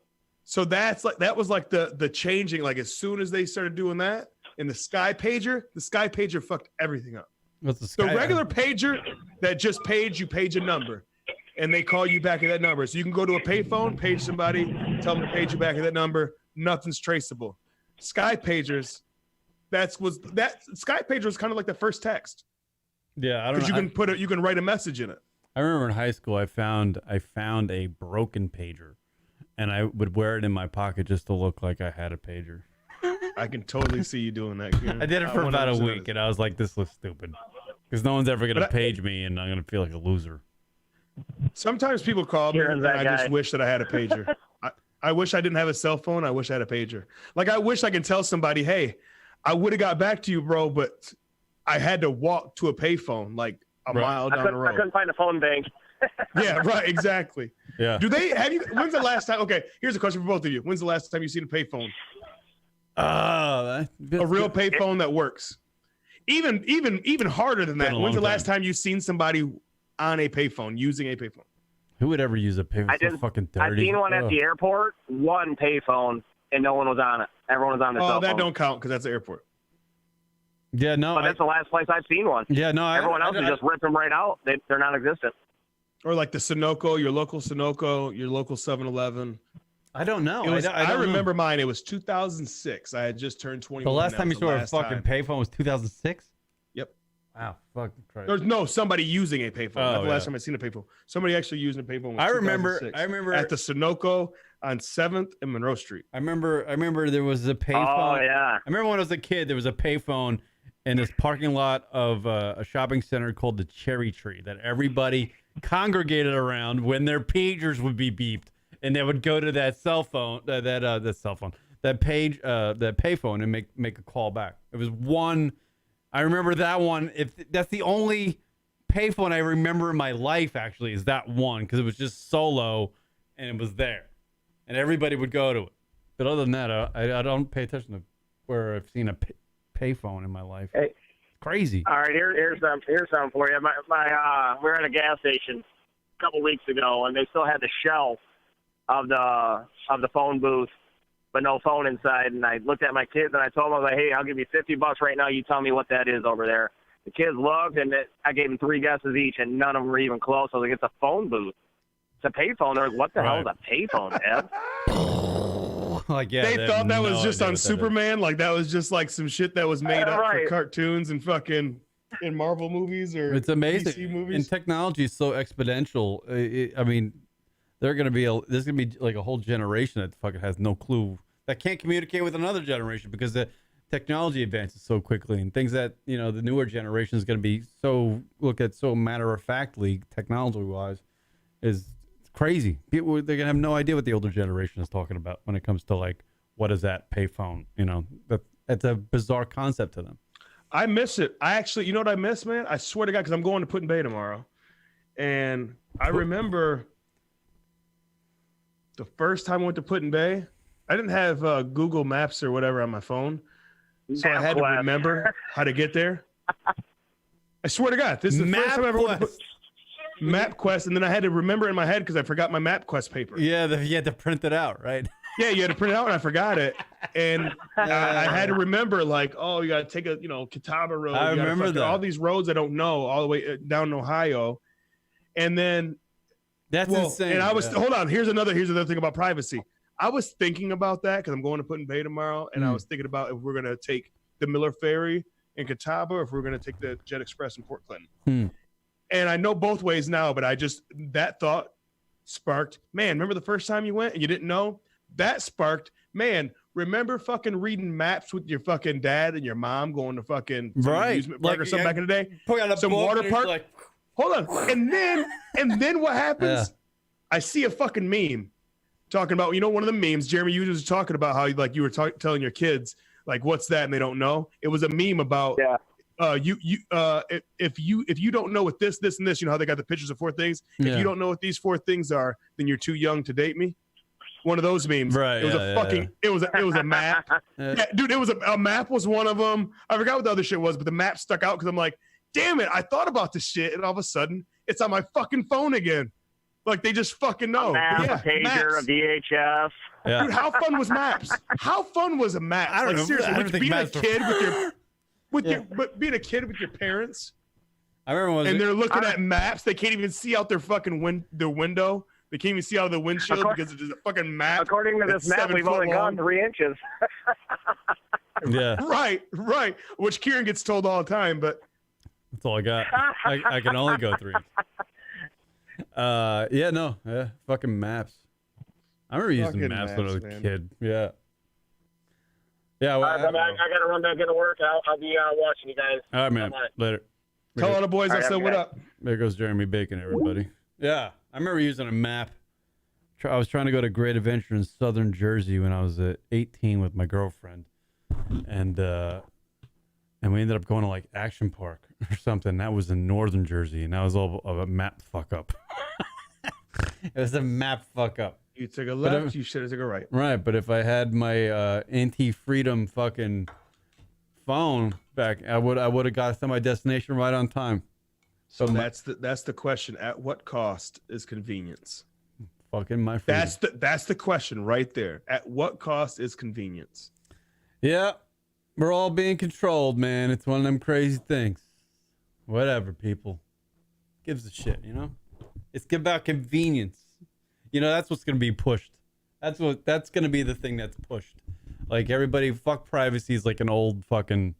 that was like the changing. Like as soon as they started doing that, and the Sky pager fucked everything up. What's the Sky? The regular pager that just you page a number. And they call you back at that number. So you can go to a payphone, page somebody, tell them to page you back at that number. Nothing's traceable. Sky pagers, Sky pager was kind of like the first text. Yeah, I don't know. Because you can write a message in it. I remember in high school, I found a broken pager, and I would wear it in my pocket just to look like I had a pager. I can totally see you doing that. I did it for about a week, and I was like, "This looks stupid," because no one's ever gonna page me, and I'm gonna feel like a loser. Sometimes people call me, and I just wish that I had a pager. I wish I didn't have a cell phone. I wish I had a pager. Like, I wish I could tell somebody, hey, I would have got back to you, bro, but I had to walk to a payphone like a mile down the road. I couldn't find a phone bank. Yeah, right, exactly. Yeah. When's the last time? Okay, here's a question for both of you. When's the last time you've seen a payphone? A real payphone that works. Even harder than that. When's the last time you've seen somebody on a payphone, using a payphone? Who would ever use a payphone? So fucking dirty. I seen one at the airport, one payphone, and no one was on it. Everyone was on their cell phone. Oh, that don't count because that's the airport. Yeah, no. But that's the last place I've seen one. Yeah, no. Everyone else is just rip them right out. They're non-existent. Or like the Sunoco, your local 7-Eleven. I don't know. I remember mine. It was 2006. I had just turned 21. The last time you saw a fucking payphone was 2006? Yep. Wow, fucking crazy. There's somebody using a payphone. Not the last time I'd seen a payphone. Somebody actually using a payphone. I remember at the Sunoco on 7th and Monroe Street. I remember there was a payphone. Oh yeah. I remember when I was a kid, there was a payphone in this parking lot of a shopping center called the Cherry Tree that everybody congregated around when their pagers would be beeped, and they would go to that cell phone, that payphone, and make a call back. It was one. I remember that one. If that's the only payphone I remember in my life, actually, is that one, because it was just solo, and it was there, and everybody would go to it. But other than that, I don't pay attention to where I've seen a payphone in my life. Hey, crazy. All right, here's something for you. We were at a gas station a couple weeks ago, and they still had the shell of the phone booth, but no phone inside. And I looked at my kids and I told them, I was like, hey, I'll give you $50 right now. You tell me what that is over there. The kids looked, and I gave them 3 guesses each, and none of them were even close. I was like, it's a phone booth. It's a payphone. They're like, what the hell is a payphone, Dad? They thought that was just on Superman. Like that was just like some shit that was made up for cartoons and fucking in Marvel movies or it's amazing. DC movies. And technology is so exponential. I mean, there's gonna be like a whole generation that fucking has no clue, that can't communicate with another generation because the technology advances so quickly, and things that the newer generation is gonna be look at so matter of factly technology wise is crazy. People, they're gonna have no idea what the older generation is talking about when it comes to like, what is that payphone? That's a bizarre concept to them. I miss it. I actually, you know what I miss, man? I swear to God, because I'm going to Put in Bay tomorrow, and I remember the first time I went to Put in Bay, I didn't have Google Maps or whatever on my phone, so I had to remember how to get there. I swear to God, this is the first time I ever went to MapQuest, and then I had to remember in my head because I forgot my MapQuest paper. Yeah, you had to print it out, right? Yeah, you had to print it out, and I forgot it, and I had to remember like, oh, you got to take a Catawba Road. I remember that. All these roads I don't know all the way down in Ohio, and then that's insane. And I was hold on. Here's another thing about privacy. I was thinking about that because I'm going to Put in Bay tomorrow, and I was thinking about if we're gonna take the Miller Ferry in Catawba, or if we're gonna take the Jet Express in Port Clinton. And I know both ways now, but that thought sparked, man, remember the first time you went and you didn't know? That sparked, man, remember fucking reading maps with your fucking dad and your mom going to fucking amusement park or something back in the day? Some water park. Like... Hold on. And then what happens? Yeah. I see a fucking meme talking about, one of the memes, Jeremy, you was talking about how like you were telling your kids, like, what's that? And they don't know. It was a meme about if you don't know what this and this, how they got the pictures of 4 things. If you don't know what these 4 things are, then you're too young to date me. One of those memes. Right. It was it was a map. Yeah, dude, it was a map was one of them. I forgot what the other shit was, but the map stuck out because I'm like, damn it, I thought about this shit, and all of a sudden it's on my fucking phone again. Like they just fucking know. A map, a pager, a VHF. Yeah. Dude, how fun was maps? How fun was a map? I don't know. Seriously, being a kid being a kid with your parents. I remember they're looking at maps. They can't even see out their fucking their window. They can't even see out of the windshield because it's a fucking map. According to this map, we've only gone 3 inches. Yeah. Right. Which Kieran gets told all the time, but that's all I got. I can only go 3. Fucking maps. I remember using maps when I was a kid. Yeah. Yeah. Well, I got to run back into work. I'll be watching you guys. All right, man. Later. Tell all the boys I said what up. There goes Jeremy Bacon, everybody. Yeah. I remember using a map, I was trying to go to Great Adventure in Southern Jersey when I was 18 with my girlfriend, and we ended up going to like Action Park or something. That was in Northern Jersey, and that was all of a map fuck up. It was a map fuck up. You took a left, you should have took a right. Right, but if I had my anti-freedom fucking phone back, I would have got to my destination right on time. So that's the question. At what cost is convenience? Fucking my freedom. That's the question right there. At what cost is convenience? Yeah, we're all being controlled, man. It's one of them crazy things. Whatever, people. Gives a shit, you know? It's about convenience. You know, that's what's going to be pushed. That's going to be the thing that's pushed. Like, everybody, fuck privacy is like an old fucking,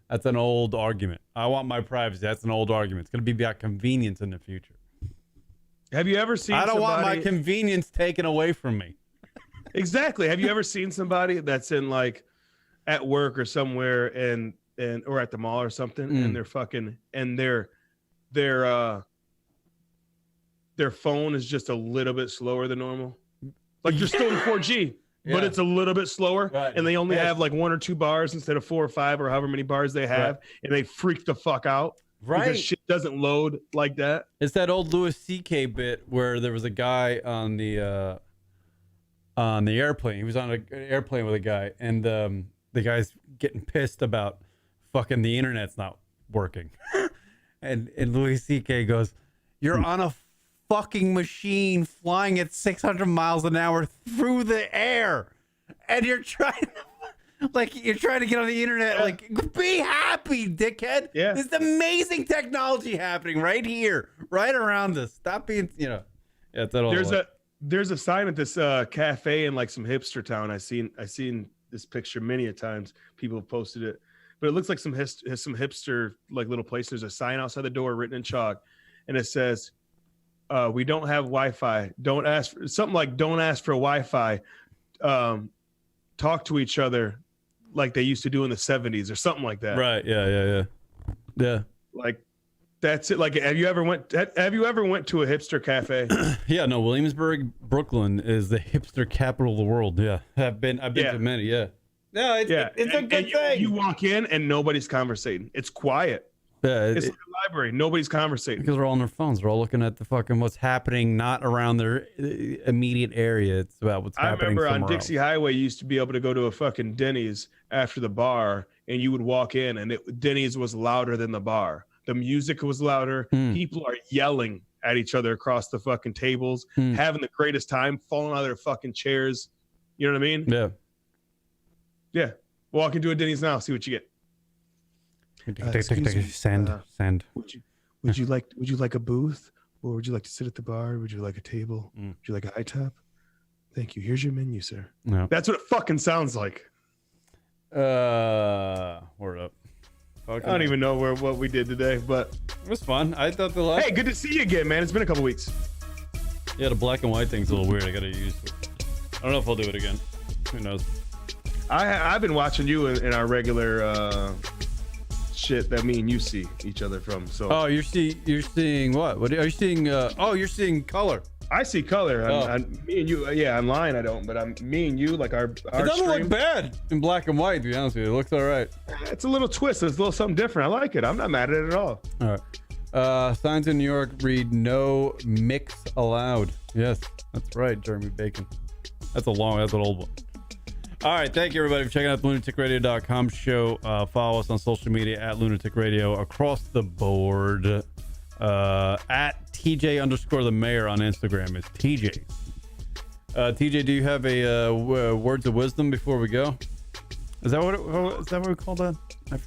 that's an old argument. I want my privacy. That's an old argument. It's going to be about convenience in the future. Have you ever seen I don't want somebody... my convenience taken away from me. Exactly. Have you ever seen somebody that's in like at work or somewhere and or at the mall or something and they're fucking and their phone is just a little bit slower than normal? Like you're still in 4G, but it's a little bit slower, and they only have like 1 or 2 bars instead of 4 or 5 or however many bars they have, and they freak the fuck out. Right. Because shit doesn't load like that. It's that old Louis C.K. bit where there was a guy on the airplane. He was on an airplane with a guy, and the guy's getting pissed about fucking the internet's not working. and Louis C.K. goes, "You're on a fucking machine flying at 600 miles an hour through the air, and you're trying to get on the internet. Like, be happy, dickhead. Yeah, there's amazing technology happening right here, right around us. Stop being, Yeah, it's that all. There's a sign at this cafe in like some hipster town. I seen this picture many a times. People have posted it, but it looks like some hipster like little place. There's a sign outside the door written in chalk, and it says, "We don't have Wi-Fi. Don't ask for something like don't ask for Wi-Fi. Talk to each other like they used to do in the 70s or something like that." Right. Yeah. Like that's it. Like, have you ever went to a hipster cafe? Yeah. No, Williamsburg, Brooklyn is the hipster capital of the world. Yeah. I've been to many. Yeah. No, it's a good thing. You walk in and nobody's conversating. It's quiet. Yeah, it's like a library. Nobody's conversating because they're all on their phones. They're all looking at the fucking what's happening, not around their immediate area. It's about what's happening. I remember on Dixie else. Highway, you used to be able to go to a fucking Denny's after the bar, and you would walk in, and Denny's was louder than the bar. The music was louder. People are yelling at each other across the fucking tables, having the greatest time, falling out of their fucking chairs. You know what I mean? Yeah. Yeah. Walk into a Denny's now, see what you get. Sand. Would you like a booth, or would you like to sit at the bar? Would you like a table? Would you like a high top? Thank you. Here's your menu, sir. No. That's what it fucking sounds like. Word up. I don't even know what we did today, but it was fun. I thought Hey, good to see you again, man. It's been a couple weeks. Yeah, the black and white thing's a little weird. I gotta use it. I don't know if I'll do it again. Who knows? I've been watching you in our regular shit that me and you see each other from. So you're seeing what? What are you seeing? You're seeing color. I see color. Me and you. Yeah, online I don't, but me and you, like our it doesn't stream. look bad in black and white, to be honest with you. It looks all right. It's a little twist. It's a little something different. I like it. I'm not mad at it at all. All right. Signs in New York read no mix allowed. Yes, that's right, Jeremy Bacon. That's an old one. All right, thank you everybody for checking out the LunaticRadio.com show. Follow us on social media at Lunatic Radio across the board. At TJ_the mayor on Instagram is TJ. TJ, do you have a words of wisdom before we go? Is that what we call that?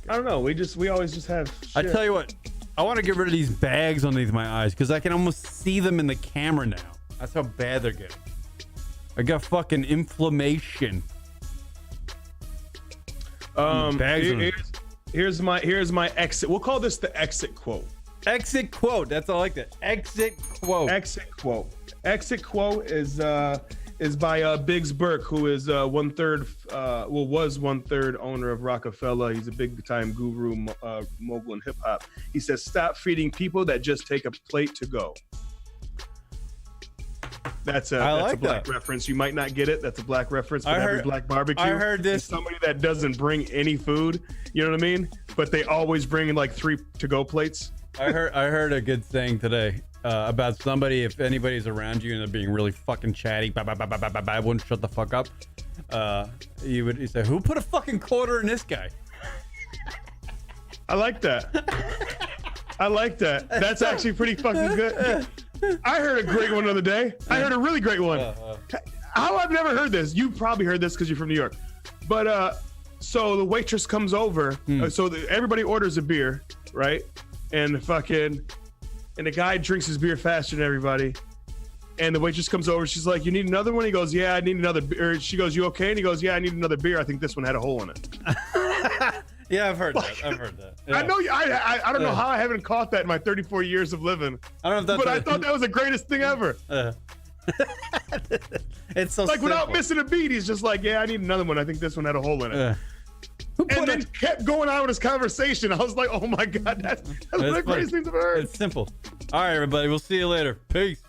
I don't know. We always just have shit. I tell you what, I want to get rid of these bags underneath my eyes because I can almost see them in the camera now. That's how bad they're getting. I got fucking inflammation. Here's my exit. We'll call this the exit quote. Exit quote. That's all I like that. Exit quote. Exit quote. Exit quote is by Biggs Burke, who is was 1/3 owner of Rockefeller. He's a big time guru, mogul in hip hop. He says, "Stop feeding people that just take a plate to go." That's a black reference. You might not get it. That's a black reference. But every black barbecue. I heard this. Is somebody that doesn't bring any food. You know what I mean? But they always bring like 3 to-go plates. I heard a good saying today about somebody. If anybody's around you and they're being really fucking chatty, wouldn't shut the fuck up. You say, "Who put a fucking quarter in this guy?" I like that. That's actually pretty fucking good. I heard a great one the other day. I heard a really great one. How I've never heard this. You probably heard this because you're from New York. But so the waitress comes over. Everybody orders a beer, right? And the guy drinks his beer faster than everybody. And the waitress comes over. She's like, "You need another one?" He goes, "Yeah, I need another beer." She goes, "You okay?" And he goes, "Yeah, I need another beer. I think this one had a hole in it." Yeah, I've heard that. Yeah. I know. I don't know how I haven't caught that in my 34 years of living. I don't know if that's. But I thought that was the greatest thing ever. It's so like simple. Without missing a beat, he's just like, "Yeah, I need another one. I think this one had a hole in it." And then kept going on with his conversation. I was like, "Oh my god, that's one of the greatest things I've heard." It's simple. All right, everybody. We'll see you later. Peace.